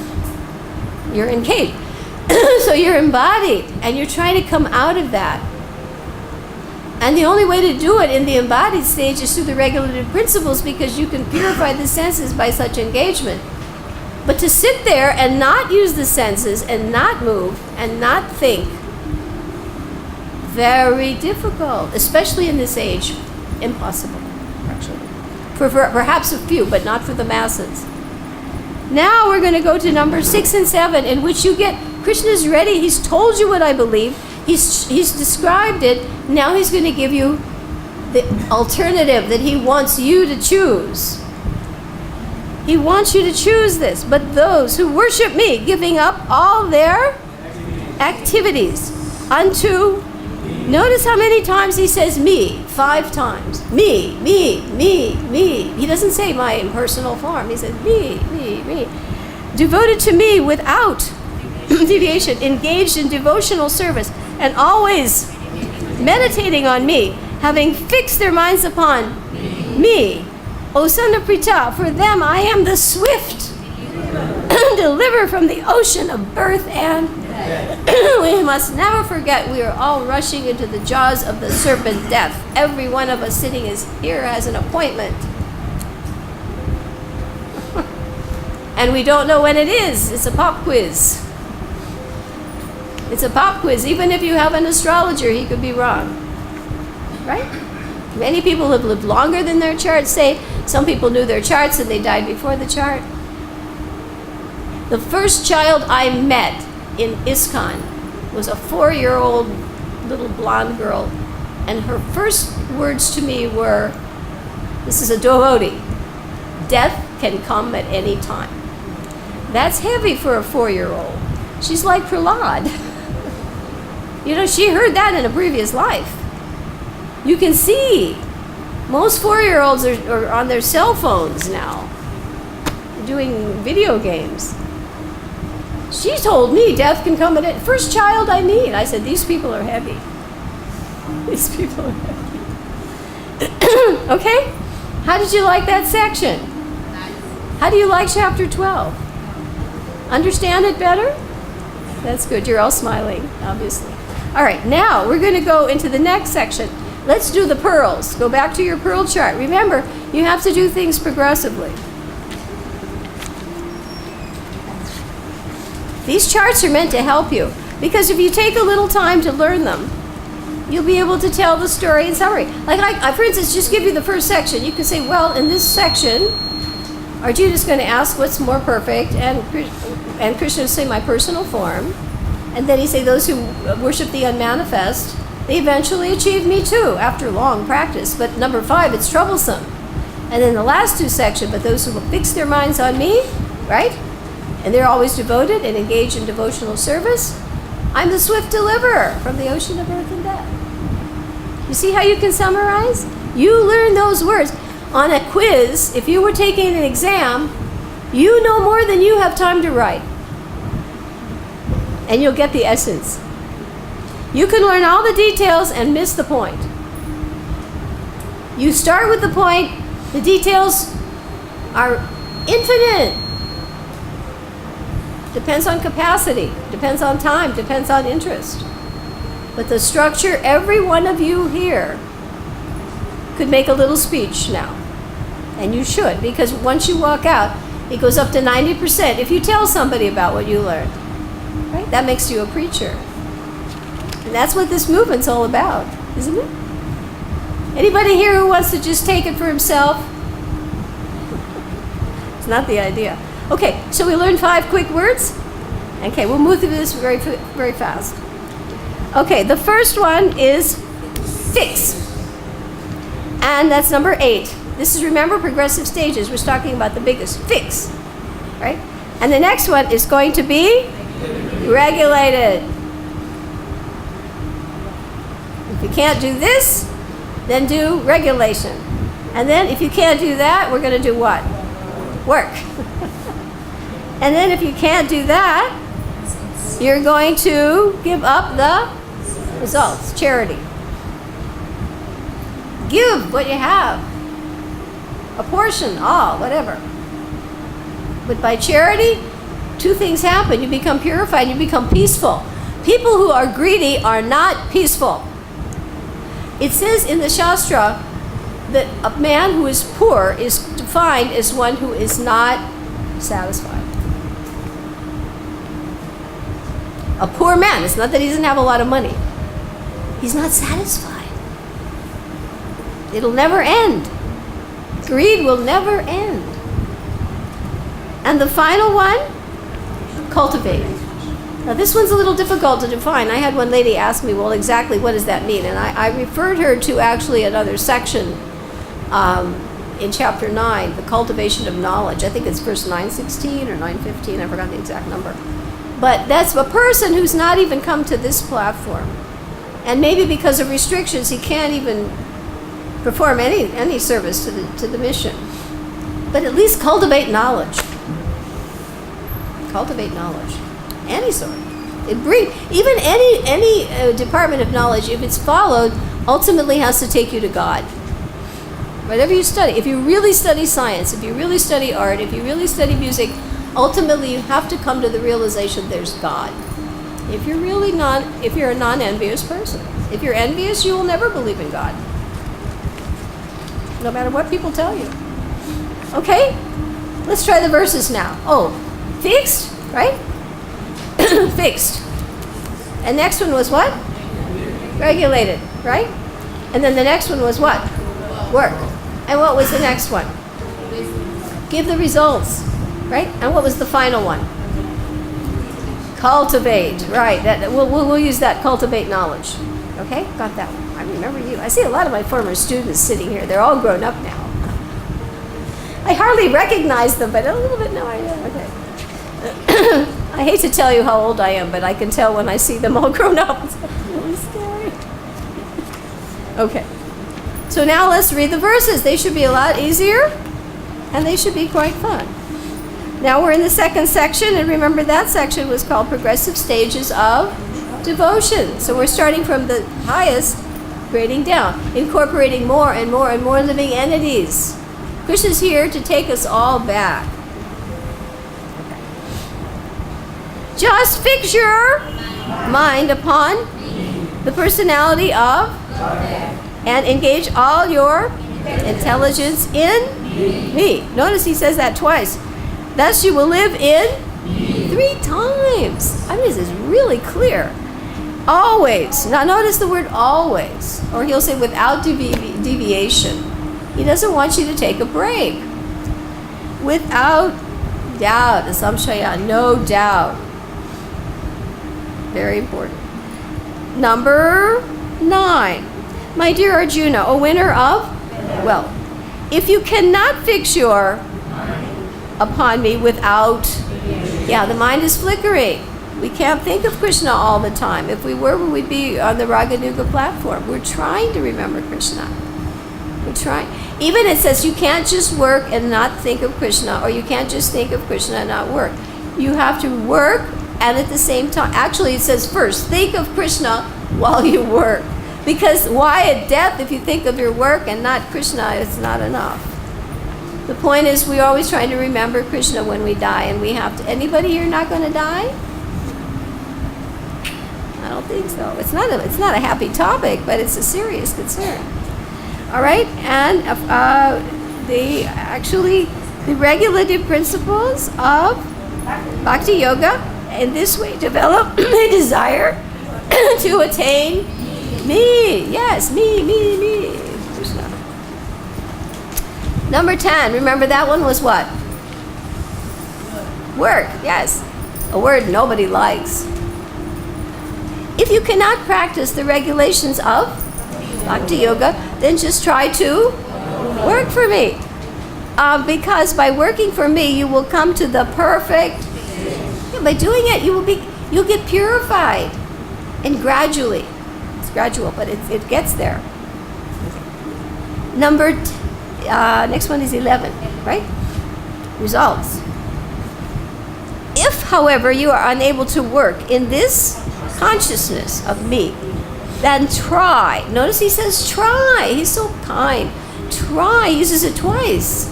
You're encaged. So you're embodied and you're trying to come out of that. And the only way to do it in the embodied stage is through the regulative principles, because you can purify the senses by such engagement. But to sit there and not use the senses and not move and not think, very difficult, especially in this age. Impossible, actually. For perhaps a few, but not for the masses. Now we're going to go to number 6 and 7, in which you get, Krishna's ready. He's told you what I believe. He's described it. Now he's going to give you the alternative that he wants you to choose. He wants you to choose this. But those who worship me, giving up all their activities unto, notice how many times he says me, 5 times. Me, me, me, me. He doesn't say my impersonal form. He says me, me, me. Devoted to me without deviation, engaged in devotional service, and always meditating on me, having fixed their minds upon me. O son of Pritha, for them I am the swift deliver from the ocean of birth and we must never forget we are all rushing into the jaws of the serpent death. Every one of us sitting here has an appointment. And we don't know when it is. It's a pop quiz. It's a pop quiz. Even if you have an astrologer, he could be wrong. Right? Many people have lived longer than their charts say. Some people knew their charts and they died before the chart. The first child I met in ISKCON was a 4-year-old little blonde girl, and her first words to me were, this is a devotee, death can come at any time. That's heavy for a 4-year-old. She's like Prahlad. You know, she heard that in a previous life. You can see most 4-year-olds are on their cell phones now, doing video games. She told me death can come at it. First child I meet. I said, these people are heavy. These people are heavy. Okay? How did you like that section? How do you like chapter 12? Understand it better? That's good. You're all smiling, obviously. All right, now we're going to go into the next section. Let's do the pearls. Go back to your pearl chart. Remember, you have to do things progressively. These charts are meant to help you, because if you take a little time to learn them, you'll be able to tell the story in summary. Like I for instance, just give you the first section. You can say, well, in this section, Arjuna's going to ask what's more perfect, and Krishna will say my personal form. And then he say those who worship the unmanifest, they eventually achieve me too, after long practice. But number 5, it's troublesome. And then the last 2 sections, but those who will fix their minds on me, right? And they're always devoted and engaged in devotional service. I'm the swift deliverer from the ocean of birth and death. You see how you can summarize? You learn those words. On a quiz, if you were taking an exam, you know more than you have time to write. And you'll get the essence. You can learn all the details and miss the point. You start with the point, the details are infinite. Depends on capacity, depends on time, depends on interest. But the structure, every one of you here could make a little speech now. And you should, because once you walk out, it goes up to 90% if you tell somebody about what you learned. Right? That makes you a preacher. And that's what this movement's all about, isn't it? Anybody here who wants to just take it for himself? It's not the idea. Okay, so we learned 5 quick words. Okay, we'll move through this very, very fast. Okay, the first one is fix. And that's number 8. This is, remember, progressive stages. We're talking about the biggest. Fix. Right? And the next one is going to be regulated. If you can't do this, then do regulation. And then if you can't do that, we're going to do what? Work. And then if you can't do that, you're going to give up the results, charity. Give what you have. A portion, all, whatever. But by charity, 2 things happen. You become purified, you become peaceful. People who are greedy are not peaceful. It says in the Shastra that a man who is poor is defined as one who is not satisfied. A poor man. It's not that he doesn't have a lot of money. He's not satisfied. It'll never end. Greed will never end. And the final one, cultivate. Now this one's a little difficult to define. I had one lady ask me, well, exactly what does that mean? And I referred her to actually another section in chapter 9, the cultivation of knowledge. I think it's verse 916 or 915. I forgot the exact number. But that's a person who's not even come to this platform. And maybe because of restrictions, he can't even perform any service to the mission. But at least cultivate knowledge. Cultivate knowledge. Any sort. Even any department of knowledge, if it's followed, ultimately has to take you to God. Whatever you study, if you really study science, if you really study art, if you really study music, ultimately you have to come to the realization there's God. If you're a non-envious person. If you're envious, you will never believe in God. No matter what people tell you. Okay? Let's try the verses now. Oh, fixed, right? Fixed. And next one was what? Regulated, right? And then the next one was what? Work. And what was the next one? Give the results, right? And what was the final one? Cultivate, right? We'll use that. Cultivate knowledge. Okay, got that one. I remember you. I see a lot of my former students sitting here. They're all grown up now. I hardly recognize them, but a little bit now I do. Okay. I hate to tell you how old I am, but I can tell when I see them all grown up. It's really scary. Okay. So now let's read the verses. They should be a lot easier, and they should be quite fun. Now we're in the second section, and remember that section was called Progressive Stages of Devotion. So we're starting from the highest, grading down, incorporating more and more and more living entities. Krishna's here to take us all back. Just fix your mind upon the personality of and engage all your intelligence in me. Notice he says that twice. Thus you will live in 3 times. I mean, this is really clear. Always. Now notice the word always. Or he'll say without deviation. He doesn't want you to take a break. Without doubt. Asamshaya, no doubt. Very important. Number 9. My dear Arjuna, a winner of wealth. If you cannot fix your upon me without, the mind is flickering. We can't think of Krishna all the time. If we were, we'd be on the Raganuga platform. We're trying to remember Krishna. We're trying. Even it says you can't just work and not think of Krishna, or you can't just think of Krishna and not work. You have to work and at the same time, actually it says first, think of Krishna while you work. Because why at death, if you think of your work and not Krishna, it's not enough. The point is we're always trying to remember Krishna when we die, and we have to. Anybody here not going to die? I don't think so. It's not a happy topic, but it's a serious concern. All right, and the regulative principles of bhakti-yoga in this way develop a desire to attain me. Yes, me. Krishna. Number 10, remember that one was what? Work, yes. A word nobody likes. If you cannot practice the regulations of bhakti-yoga, then just try to work for me. Because by working for me, you will come to the perfect. By doing it, you'll get purified. And gradually. It's gradual, but it gets there. Next one is 11, right? Results. If, however, you are unable to work in this consciousness of me, then try. Notice he says try. He's so kind. Try. He uses it twice.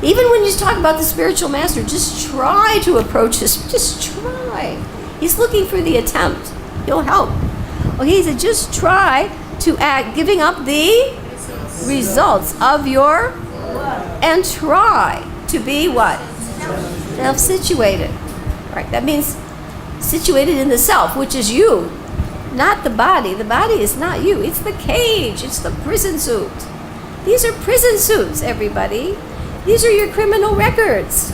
Even when you talk about the spiritual master, just try to approach this. Just try. He's looking for the attempt. He'll help. Okay, he said just try to act, giving up the results of your, and try to be what? Self-situated. Right, that means situated in the self, which is you, not the body. The body is not you. It's the cage. It's the prison suit. These are prison suits, everybody. These are your criminal records.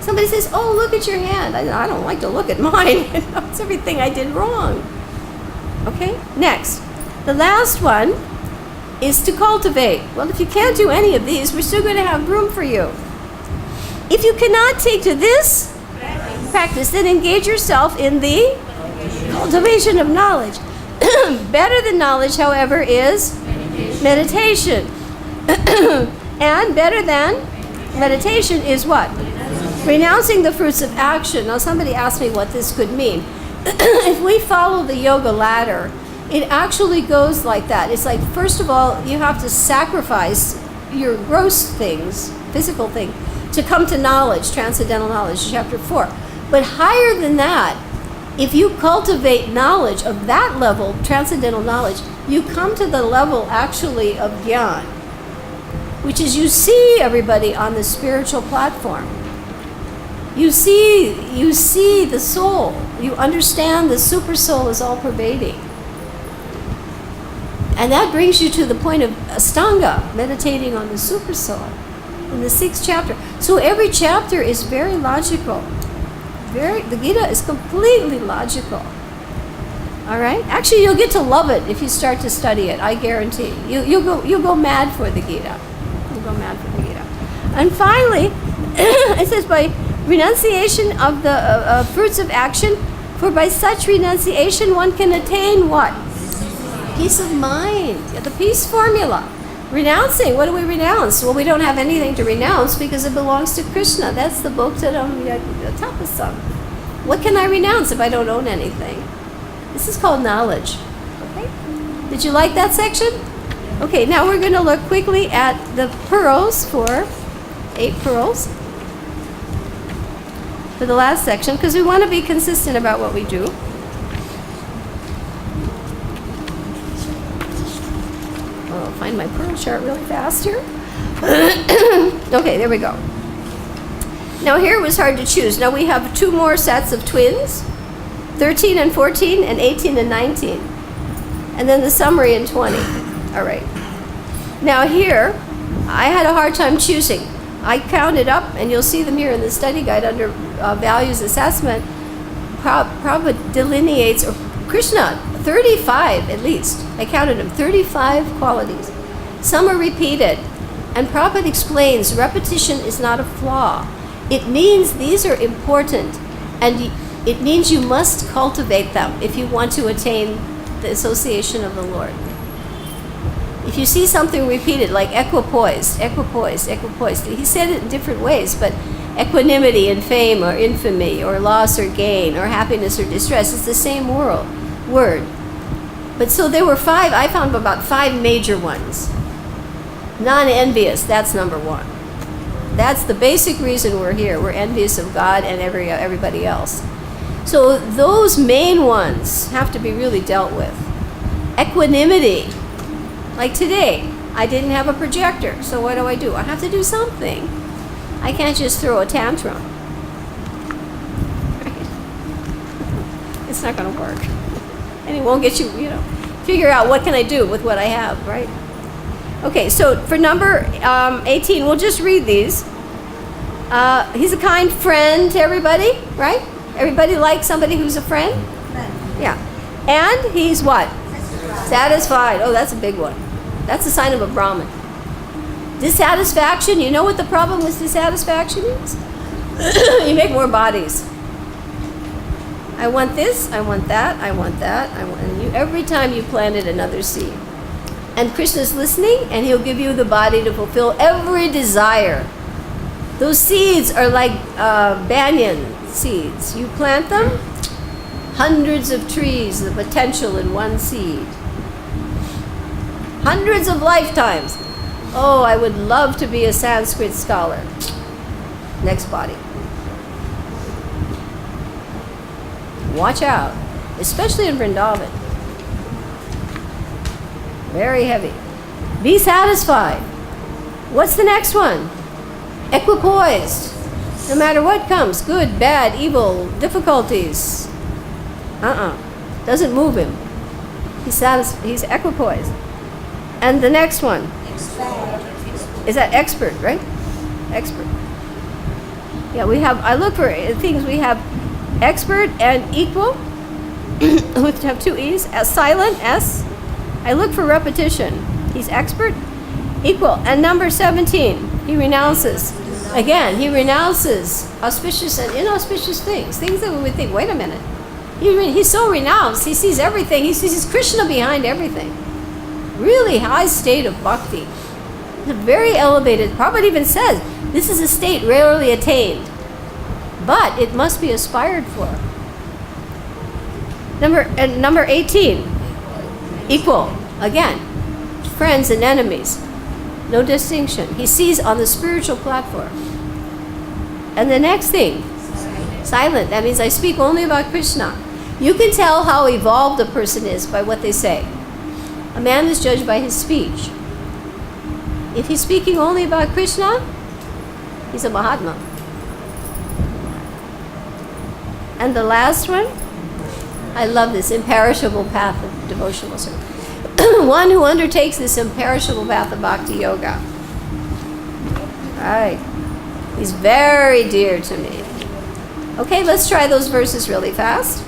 Somebody says, oh, look at your hand. I don't like to look at mine. It's everything I did wrong. Okay, next. The last one is to cultivate. Well, if you can't do any of these, we're still going to have room for you. If you cannot take to this practice, then engage yourself in the cultivation of knowledge. Better than knowledge, however, is meditation. And better than meditation is what? Renouncing the fruits of action. Now, somebody asked me what this could mean. If we follow the yoga ladder, it actually goes like that. It's like, first of all, you have to sacrifice your gross things, physical thing, to come to knowledge, transcendental knowledge, chapter 4. But higher than that, if you cultivate knowledge of that level, transcendental knowledge, you come to the level actually of jnana, which is you see everybody on the spiritual platform. You see the soul. You understand the super soul is all pervading. And that brings you to the point of Astanga, meditating on the super soul in the 6th chapter. So every chapter is very logical. The Gita is completely logical. All right? Actually, you'll get to love it if you start to study it. I guarantee. You'll go mad for the Gita. You'll go mad for the Gita. And finally, it says by renunciation of the fruits of action, for by such renunciation one can attain what? Peace of mind. Yeah, the peace formula. Renouncing. What do we renounce? Well, we don't have anything to renounce because it belongs to Krishna. That's the Bhakti-yoga Tapasam. What can I renounce if I don't own anything? This is called knowledge. Okay? Did you like that section? Okay, now we're going to look quickly at the pearls for 8 pearls for the last section, because we want to be consistent about what we do. I'll find my pearl chart really fast here. Okay, there we go. Now here it was hard to choose. Now we have 2 more sets of twins, 13 and 14 and 18 and 19. And then the summary in 20. All right. Now here, I had a hard time choosing. I counted up, and you'll see them here in the study guide under values assessment. Prabhupada delineates, or Krishna, 35 at least. I counted them, 35 qualities. Some are repeated. And Prabhupada explains repetition is not a flaw. It means these are important, and it means you must cultivate them if you want to attain the association of the Lord. If you see something repeated, like equipoise, he said it in different ways, but equanimity and fame or infamy or loss or gain or happiness or distress, it's the same word. But so there were 5, I found about 5 major ones. Non-envious, that's number 1. That's the basic reason we're here. We're envious of God and everybody else. So those main ones have to be really dealt with. Equanimity. Like today, I didn't have a projector, so what do? I have to do something. I can't just throw a tantrum. Right? It's not going to work. And it won't get you, figure out what can I do with what I have, right? Okay, so for number 18, we'll just read these. He's a kind friend to everybody, right? Everybody likes somebody who's a friend? Yeah. And he's what? Satisfied. Oh, that's a big one. That's a sign of a Brahmin. Dissatisfaction. You know what the problem with dissatisfaction is? You make more bodies. I want this, I want that, I want that, and you, every time you planted another seed. And Krishna's listening, and he'll give you the body to fulfill every desire. Those seeds are like banyan seeds. You plant them, hundreds of trees, the potential in one seed. Hundreds of lifetimes. Oh, I would love to be a Sanskrit scholar. Next body. Watch out, especially in Vrindavan. Very heavy. Be satisfied. What's the next one? Equipoised. No matter what comes, good, bad, evil, difficulties. Doesn't move him. He's equipoised. And the next one. Is that expert, right? Expert. Yeah, I look for things. We have expert and equal, which have two E's. Silent, S. I look for repetition. He's expert, equal. And number 17, he renounces. Again, he renounces auspicious and inauspicious things. Things that we would think, wait a minute. He's so renounced. He sees everything. He sees Krishna behind everything. Really high state of bhakti. Very elevated. Prabhupada even says, this is a state rarely attained. But it must be aspired for. Number 18. Equal. Again. Friends and enemies. No distinction. He sees on the spiritual platform. And the next thing. Silent. That means I speak only about Krishna. You can tell how evolved a person is by what they say. A man is judged by his speech. If he's speaking only about Krishna, he's a Mahatma. And the last one, I love this imperishable path of devotional service. One who undertakes this imperishable path of bhakti-yoga. Right. He's very dear to me. Okay, let's try those verses really fast.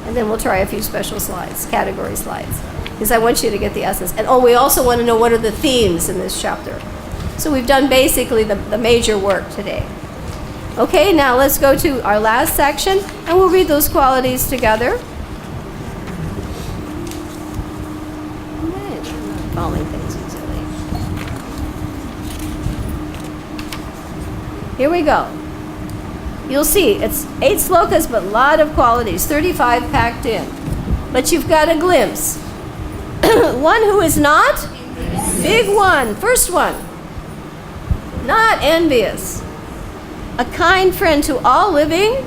And then we'll try a few special slides, category slides. Because I want you to get the essence. And we also want to know what are the themes in this chapter. So we've done basically the major work today. Okay, now let's go to our last section, and we'll read those qualities together. I'm not following things easily. Here we go. You'll see, it's 8 slokas, but a lot of qualities, 35 packed in. But you've got a glimpse. One who is not, big one, first one, not envious. A kind friend to all living,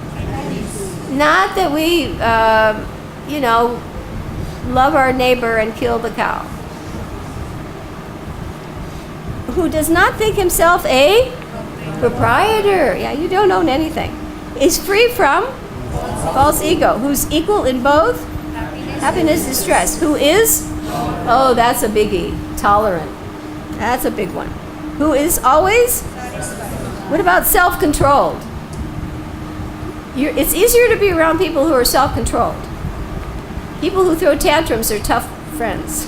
not that we, love our neighbor and kill the cow. Who does not think himself a proprietor. Yeah, you don't own anything. Is free from false ego. Who's equal in both happiness, distress. Who is, that's a biggie, tolerant. That's a big one. Who is always, what about self-controlled? It's easier to be around people who are self-controlled. People who throw tantrums are tough friends.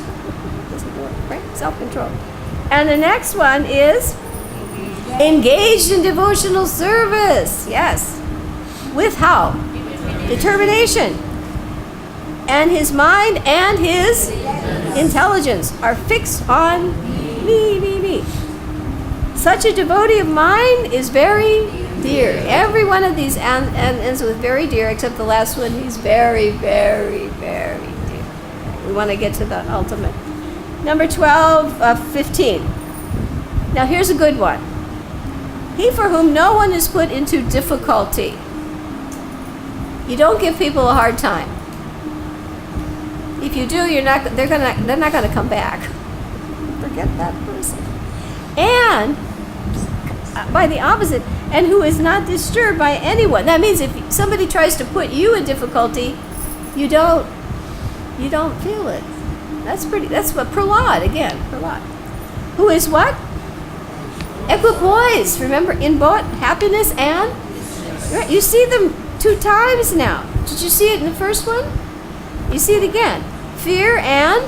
Doesn't work, right? Self-controlled. And the next one is engaged in devotional service. Yes. With how? Determination. And his mind and his intelligence are fixed on me. Such a devotee of mine is very dear. Every one of these ends with very dear, except the last one, he's very, very, very dear. We want to get to the ultimate. Number 15. Now here's a good one. He for whom no one is put into difficulty. You don't give people a hard time. If you do, they're not gonna come back. Forget that person. And by the opposite, and who is not disturbed by anyone. That means if somebody tries to put you in difficulty, you don't feel it. That's what Prahlad again. Prahlad, who is what? Equipoise. Remember, in both happiness and right. You see them 2 times now. Did you see it in the first one? You see it again. Fear and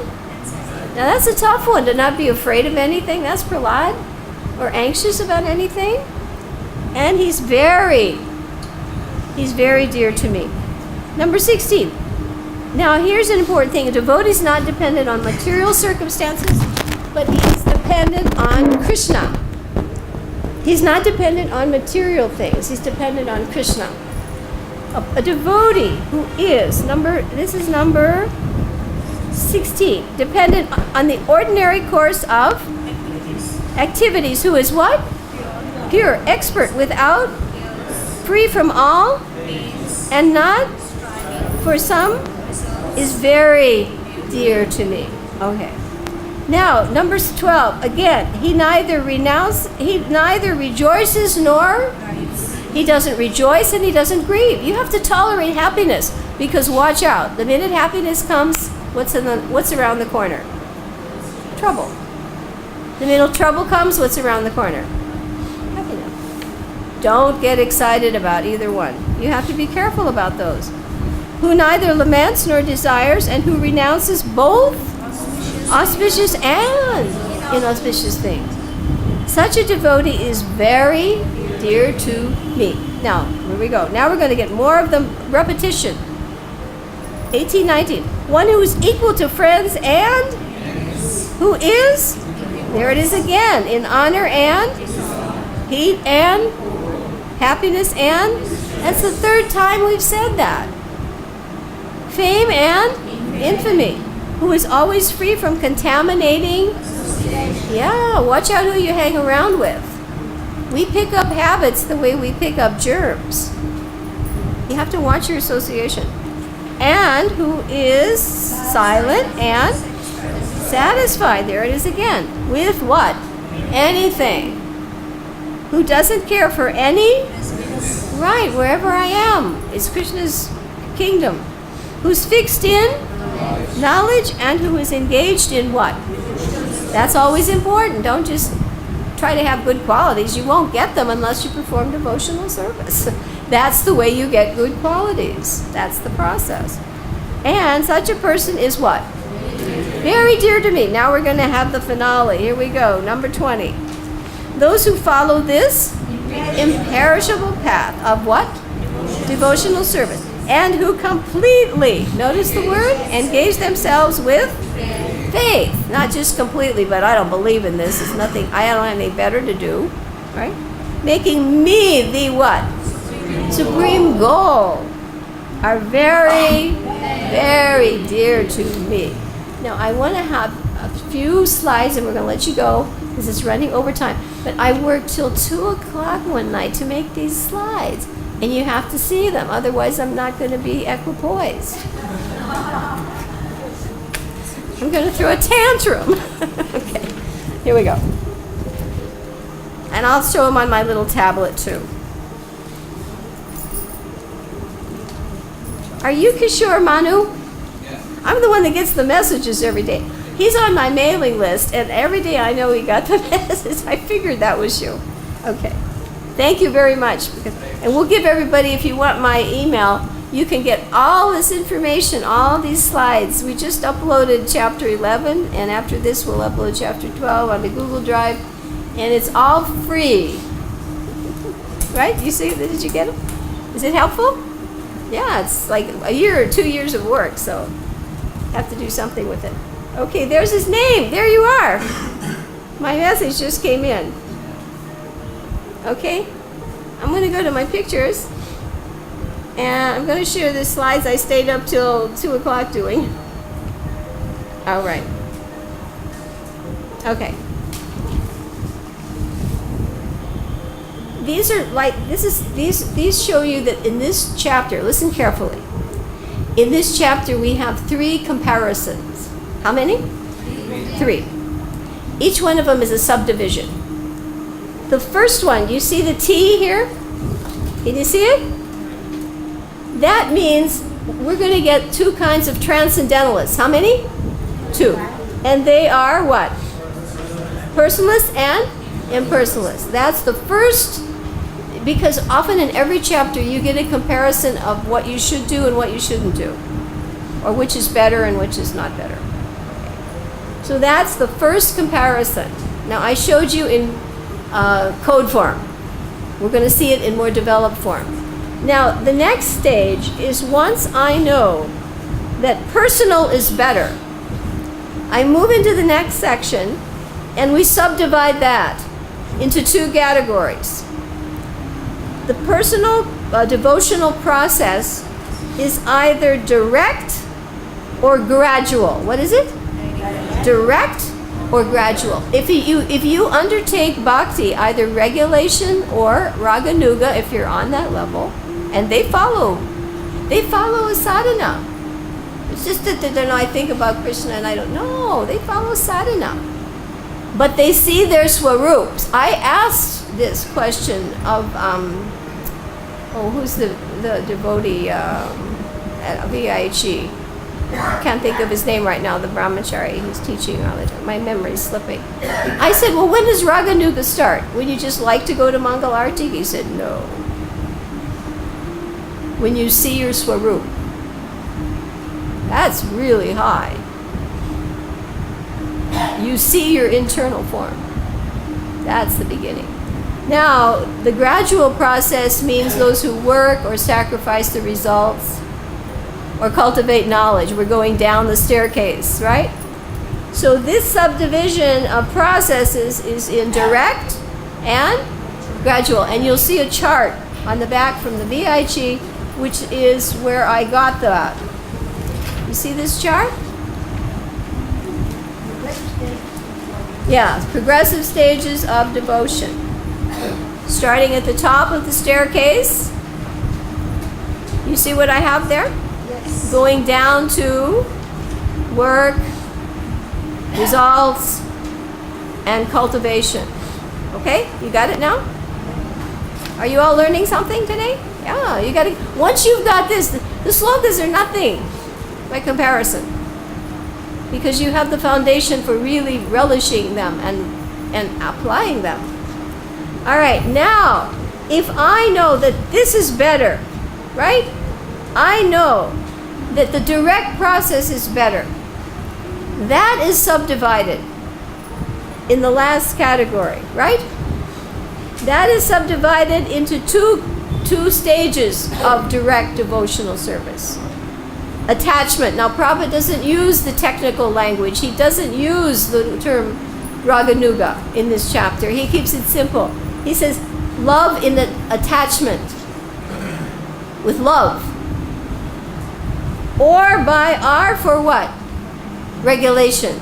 now that's a tough one, to not be afraid of anything. That's Prahlad, or anxious about anything. And he's very dear to me. Number 16. Now here's an important thing. A devotee is not dependent on material circumstances, but he is dependent on Krishna. He's not dependent on material things. He's dependent on Krishna. A devotee who is number 16, dependent on the ordinary course of activities. Who is what? Pure, expert, without, free from all, and not, for some, is very dear to me. Okay. Now, number 12, again, he neither rejoices nor He doesn't rejoice and he doesn't grieve. You have to tolerate happiness, because watch out. The minute happiness comes, what's around the corner? Trouble. The minute trouble comes, what's around the corner? Happiness. Don't get excited about either one. You have to be careful about those. Who neither laments nor desires, and who renounces both auspicious and inauspicious things. Such a devotee is very dear to me. Now, here we go. Now we're going to get more of the repetition. 18:19. One who is equal to friends and who is, there it is again, in honor and heat and happiness and, that's the third time we've said that. Fame and infamy. Who is always free from contaminating. Yeah, watch out who you hang around with. We pick up habits the way we pick up germs. You have to watch your association. And who is silent and satisfied. There it is again. With what? Anything. Who doesn't care for any? Right, wherever I am. It's Krishna's kingdom. Who's fixed in knowledge, and who is engaged in what? That's always important. Don't just try to have good qualities. You won't get them unless you perform devotional service. That's the way you get good qualities. That's the process. And such a person is what? Very dear to me. Now we're going to have the finale. Here we go. Number 20. Those who follow this imperishable path of what? Devotional service. And who completely, notice the word, engage themselves with faith. Not just completely, but I don't believe in this. It's nothing, I don't have anything better to do. Right? Making me the what? Supreme goal. Are very, very dear to me. Now I want to have a few slides and we're going to let you go because it's running over time. But I worked till 2 o'clock one night to make these slides. And you have to see them, otherwise I'm not going to be equipoised. I'm going to throw a tantrum. Okay, here we go. And I'll show them on my little tablet too. Are you Kishore Manu? Yeah. I'm the one that gets the messages every day. He's on my mailing list, and every day I know he got the message. I figured that was you. Okay. Thank you very much. And we'll give everybody, if you want my email, you can get all this information, all these slides. We just uploaded chapter 11, and after this we'll upload chapter 12 on the Google Drive, and it's all free. Right? You see, did you get them? Is it helpful? Yeah, it's like a year or 2 years of work, so have to do something with it. Okay, there's his name. There you are. My message just came in. Okay, I'm going to go to my pictures, and I'm going to share the slides I stayed up till 2 o'clock doing. All right. Okay. These are like, these show you that in this chapter, listen carefully. In this chapter we have 3 comparisons. How many? 3. Each one of them is a subdivision. The first one, you see the T here? Can you see it? That means we're going to get 2 kinds of transcendentalists. How many? 2. And they are what? Personalists and impersonalists. That's the first, because often in every chapter you get a comparison of what you should do and what you shouldn't do, or which is better and which is not better. So that's the first comparison. Now I showed you in code form. We're going to see it in more developed form. Now the next stage is, once I know that personal is better, I move into the next section and we subdivide that into 2 categories. The personal devotional process is either direct or gradual. What is it? Direct or gradual. If you undertake bhakti, either regulation or raganuga, if you're on that level, and they follow a sadhana. It's just that they're not, I think about Krishna and I don't know. They follow sadhana. But they see their swarups. I asked this question of Oh, who's the devotee at VIG? Can't think of his name right now, the brahmachari who's teaching all the time. My memory's slipping. I said, well, when does Raganuga start? When you just like to go to Mangalarti? He said, no. When you see your Swarup. That's really high. You see your internal form. That's the beginning. Now, the gradual process means those who work or sacrifice the results or cultivate knowledge. We're going down the staircase, right? So this subdivision of processes is in direct and gradual. And you'll see a chart on the back from the VIG, which is where I got that. You see this chart? Yeah, progressive stages of devotion. Starting at the top of the staircase. You see what I have there? Yes. Going down to work, results, and cultivation. Okay? You got it now? Are you all learning something today? Yeah, you got it. Once you've got this, the slokas are nothing by comparison. Because you have the foundation for really relishing them and applying them. All right, now, if I know that this is better, right? I know that the direct process is better. That is subdivided in the last category, right? That is subdivided into two stages of direct devotional service. Attachment. Now, Prabhupada doesn't use the technical language. He doesn't use the term Raganuga in this chapter. He keeps it simple. He says, love in the attachment with love. Or by R for what? Regulation.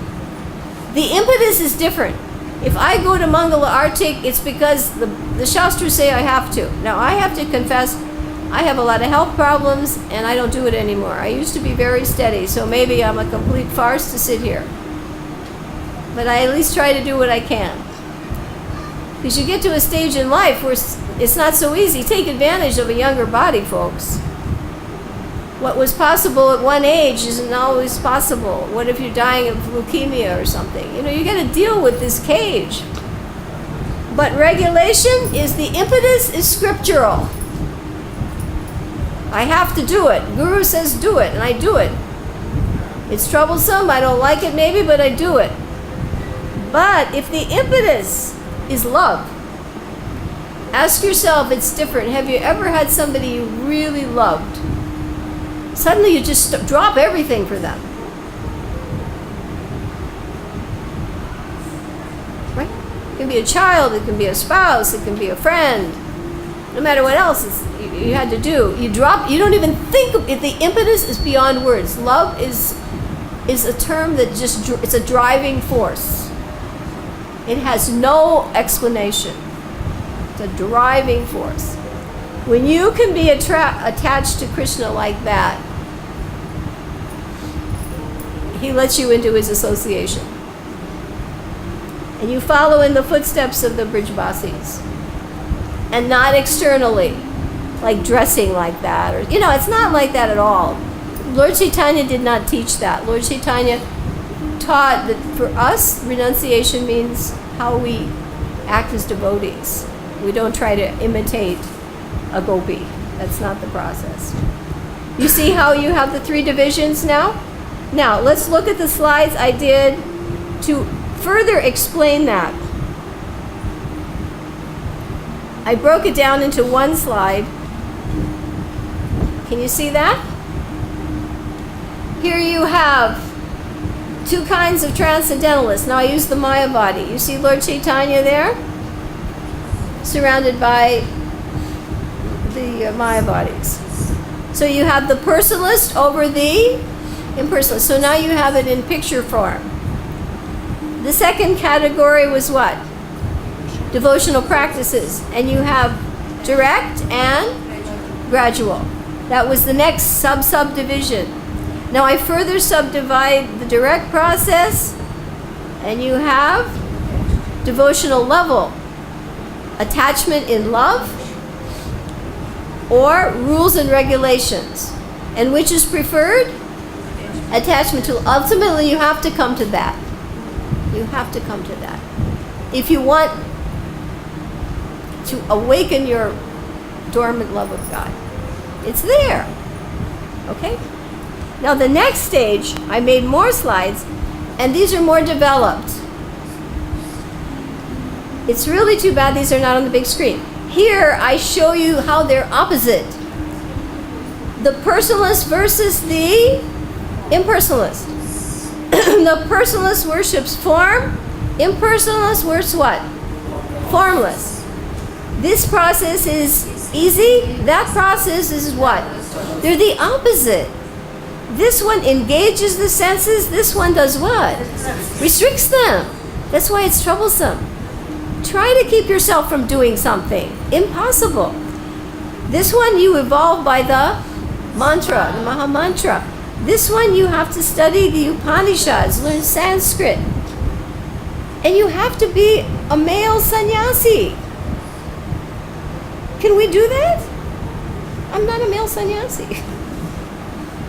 The impetus is different. If I go to Mangala Artik, it's because the Shastras say I have to. Now, I have to confess, I have a lot of health problems and I don't do it anymore. I used to be very steady, so maybe I'm a complete farce to sit here. But I at least try to do what I can. Because you get to a stage in life where it's not so easy. Take advantage of a younger body, folks. What was possible at one age isn't always possible. What if you're dying of leukemia or something? You know, you got to deal with this cage. But regulation is the impetus is scriptural. I have to do it. Guru says do it, and I do it. It's troublesome, I don't like it maybe, but I do it. But if the impetus is love, ask yourself, it's different. Have you ever had somebody you really loved? Suddenly you just drop everything for them. Right? It can be a child, it can be a spouse, it can be a friend. No matter what else you had to do, you don't even think of it. The impetus is beyond words. Love is a term that it's a driving force. It has no explanation. It's a driving force. When you can be attached to Krishna like that, he lets you into his association. And you follow in the footsteps of the Brijbasis. And not externally, like dressing like that. Or it's not like that at all. Lord Chaitanya did not teach that. Lord Chaitanya taught that for us, renunciation means how we act as devotees. We don't try to imitate a gopi. That's not the process. You see how you have the three divisions now? Now, let's look at the slides I did to further explain that. I broke it down into one slide. Can you see that? Here you have two kinds of transcendentalists. Now I use the Mayavadi. You see Lord Chaitanya there? Surrounded by the Mayavadis. So you have the personalist over the impersonalist. So now you have it in picture form. The second category was what? Devotional practices. And you have direct and gradual. That was the next subdivision. Now I further subdivide the direct process, and you have devotional level. Attachment in love, or rules and regulations. And which is preferred? Attachment tool. Ultimately, you have to come to that. You have to come to that. If you want to awaken your dormant love of God, it's there. Okay? Now the next stage, I made more slides, and these are more developed. It's really too bad these are not on the big screen. Here, I show you how they're opposite. The personalist versus the impersonalist. The personalist worships form. Impersonalist worships what? Formless. This process is easy. That process is what? They're the opposite. This one engages the senses. This one does what? Restricts them. That's why it's troublesome. Try to keep yourself from doing something. Impossible. This one you evolve by the mantra, the Maha Mantra. This one you have to study the Upanishads, learn Sanskrit. And you have to be a male sannyasi. Can we do that? I'm not a male sannyasi.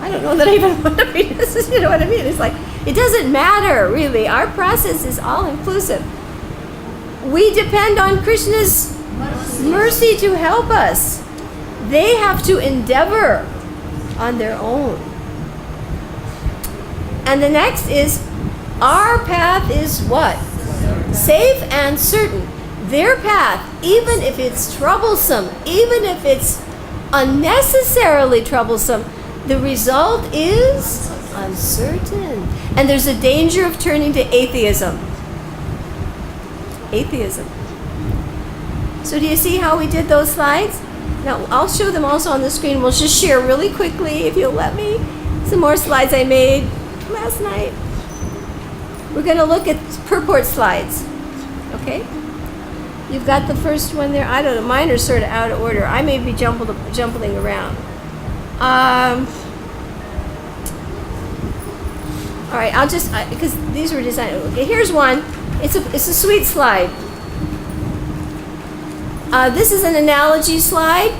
I don't know that I even want to be this. You know what I mean? It's like, it doesn't matter, really. Our process is all-inclusive. We depend on Krishna's mercy to help us. They have to endeavor on their own. And the next is, our path is what? Safe and certain. Their path, even if it's troublesome, even if it's unnecessarily troublesome, the result is uncertain. And there's a danger of turning to atheism. Atheism. So do you see how we did those slides? Now, I'll show them also on the screen. We'll just share really quickly, if you'll let me, some more slides I made last night. We're going to look at purport slides. Okay? You've got the first one there. I don't know. Mine are sort of out of order. I may be jumbling around. All right, I'll just, because these were designed. Okay, here's one. It's a sweet slide. This is an analogy slide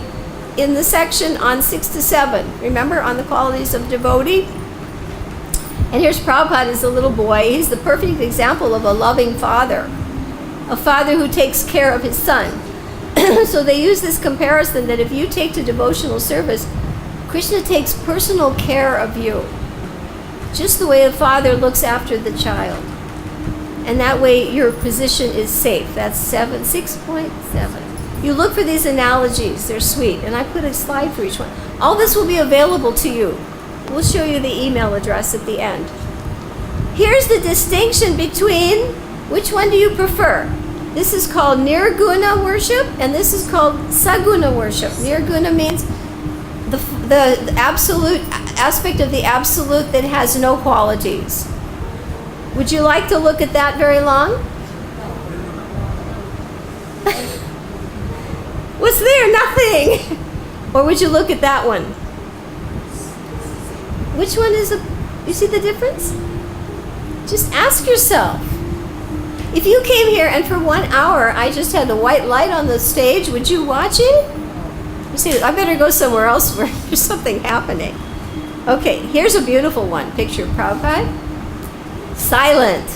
in the section on 6 to 7. Remember, on the qualities of devotee? And here's Prabhupada as a little boy. He's the perfect example of a loving father. A father who takes care of his son. So they use this comparison that if you take to devotional service, Krishna takes personal care of you. Just the way a father looks after the child. And that way your position is safe. That's 6.7. You look for these analogies. They're sweet. And I put a slide for each one. All this will be available to you. We'll show you the email address at the end. Here's the distinction between, which one do you prefer? This is called nirguna worship, and this is called saguna worship. Nirguna means the absolute aspect of the absolute that has no qualities. Would you like to look at that very long? What's there? Nothing. Or would you look at that one? Which one is you see the difference? Just ask yourself. If you came here and for 1 hour I just had the white light on the stage, would you watch it? You see, I better go somewhere else where there's something happening. Okay, here's a beautiful one. Picture of Prabhupada. Silent.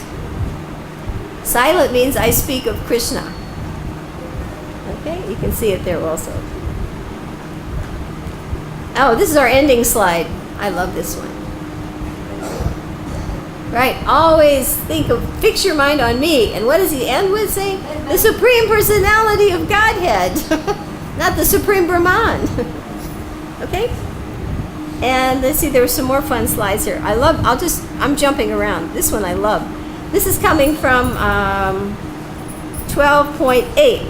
Silent means I speak of Krishna. Okay, you can see it there also. Oh, this is our ending slide. I love this one. Right, always fix your mind on me. And what does he end with saying? The Supreme Personality of Godhead. Not the Supreme Brahman. Okay? And let's see, there were some more fun slides here. I'm jumping around. This one I love. This is coming from 12.8.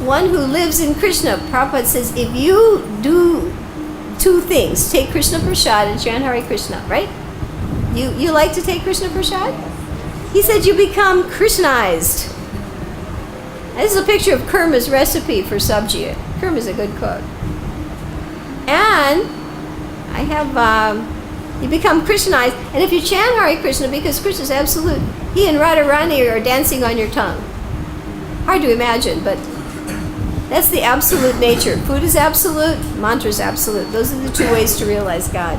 One who lives in Krishna. Prabhupada says, if you do 2 things, take Krishna Prasad and chant Hare Krishna, right? You like to take Krishna Prasad? He said you become Krishnized. This is a picture of Kurma's recipe for sabji. Kurma's a good cook. And I have, you become Krishnized, and if you chant Hare Krishna, because Krishna is absolute, he and Radharani are dancing on your tongue. Hard to imagine, but That's the absolute nature. Food is absolute, mantra is absolute. Those are the two ways to realize God.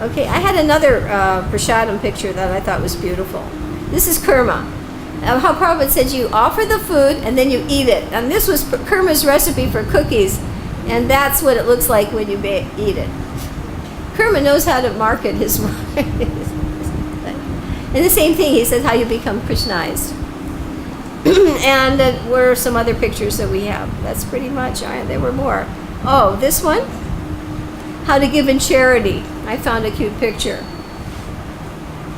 Okay, I had another prasadam picture that I thought was beautiful. This is karma. How Prabhupada said you offer the food and then you eat it. And this was Karma's recipe for cookies. And that's what it looks like when you eat it. Karma knows how to market his ways. And the same thing, he says how you become Krishnized. And there were some other pictures that we have. That's pretty much, there were more. Oh, this one? How to give in charity. I found a cute picture.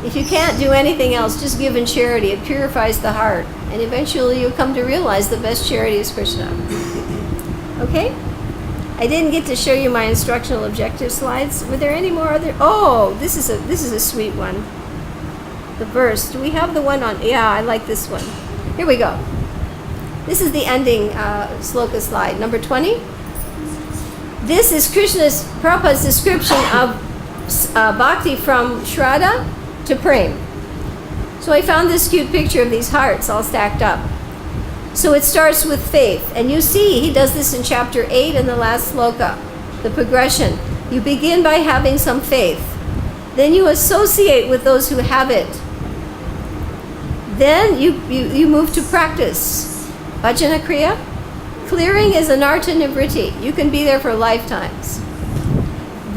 If you can't do anything else, just give in charity. It purifies the heart. And eventually you'll come to realize the best charity is Krishna. Okay? I didn't get to show you my instructional objective slides. Were there any more other? Oh, this is a sweet one. The verse. Do we have the one on? Yeah, I like this one. Here we go. This is the ending sloka slide. Number 20. This is Prabhupada's description of bhakti from Shraddha to Prem. So I found this cute picture of these hearts all stacked up. So it starts with faith. And you see, he does this in chapter 8 in the last sloka, the progression. You begin by having some faith. Then you associate with those who have it. Then you move to practice. Bhajana Kriya. Clearing is anartha nivritti. You can be there for lifetimes.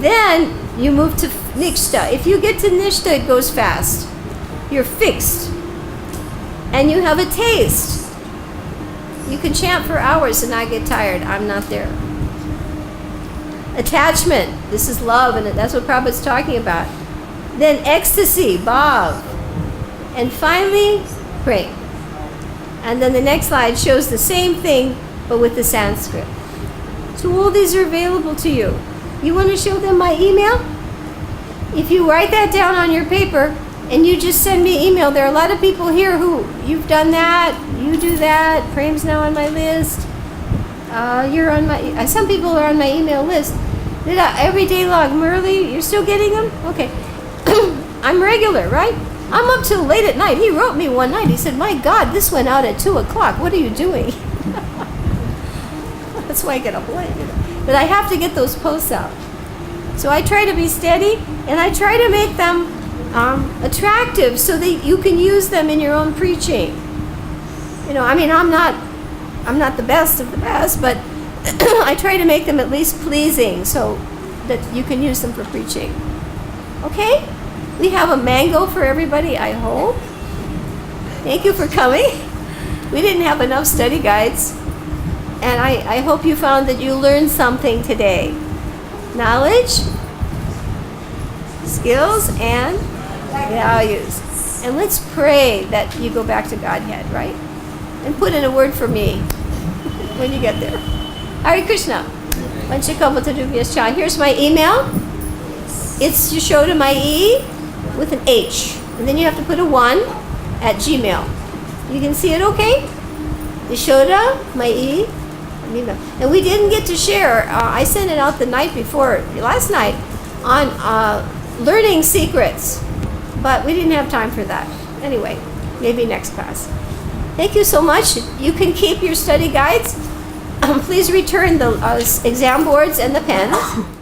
Then you move to nishta. If you get to nishta, it goes fast. You're fixed. And you have a taste. You can chant for hours and not get tired. I'm not there. Attachment. This is love, and that's what Prabhupada's talking about. Then ecstasy, bhav. And finally, prem. And then the next slide shows the same thing, but with the Sanskrit. So all these are available to you. You want to show them my email? If you write that down on your paper and you just send me an email, there are a lot of people here who, you've done that, you do that, Prem's now on my list. You're on my, some people are on my email list. Everyday log, Murli, you're still getting them? Okay. I'm regular, right? I'm up till late at night. He wrote me one night. He said, my God, this went out at 2 o'clock. What are you doing? That's why I get up late. But I have to get those posts out. So I try to be steady, and I try to make them attractive so that you can use them in your own preaching. You know, I mean, I'm not the best of the best, but I try to make them at least pleasing so that you can use them for preaching. Okay? We have a mango for everybody, I hope. Thank you for coming. We didn't have enough study guides. And I hope you found that you learned something today. Knowledge, skills, and values. And let's pray that you go back to Godhead, right? And put in a word for me when you get there. Hare Krishna. Vanchakapaltarubhyascha. Here's my email. It's Yashoda Mayi with an H. And then you have to put a 1 at Gmail. You can see it okay? Yashoda Mayi. And we didn't get to share. I sent it out the night before, last night, on learning secrets. But we didn't have time for that. Anyway, maybe next class. Thank you so much. You can keep your study guides. Please return the exam boards and the pens.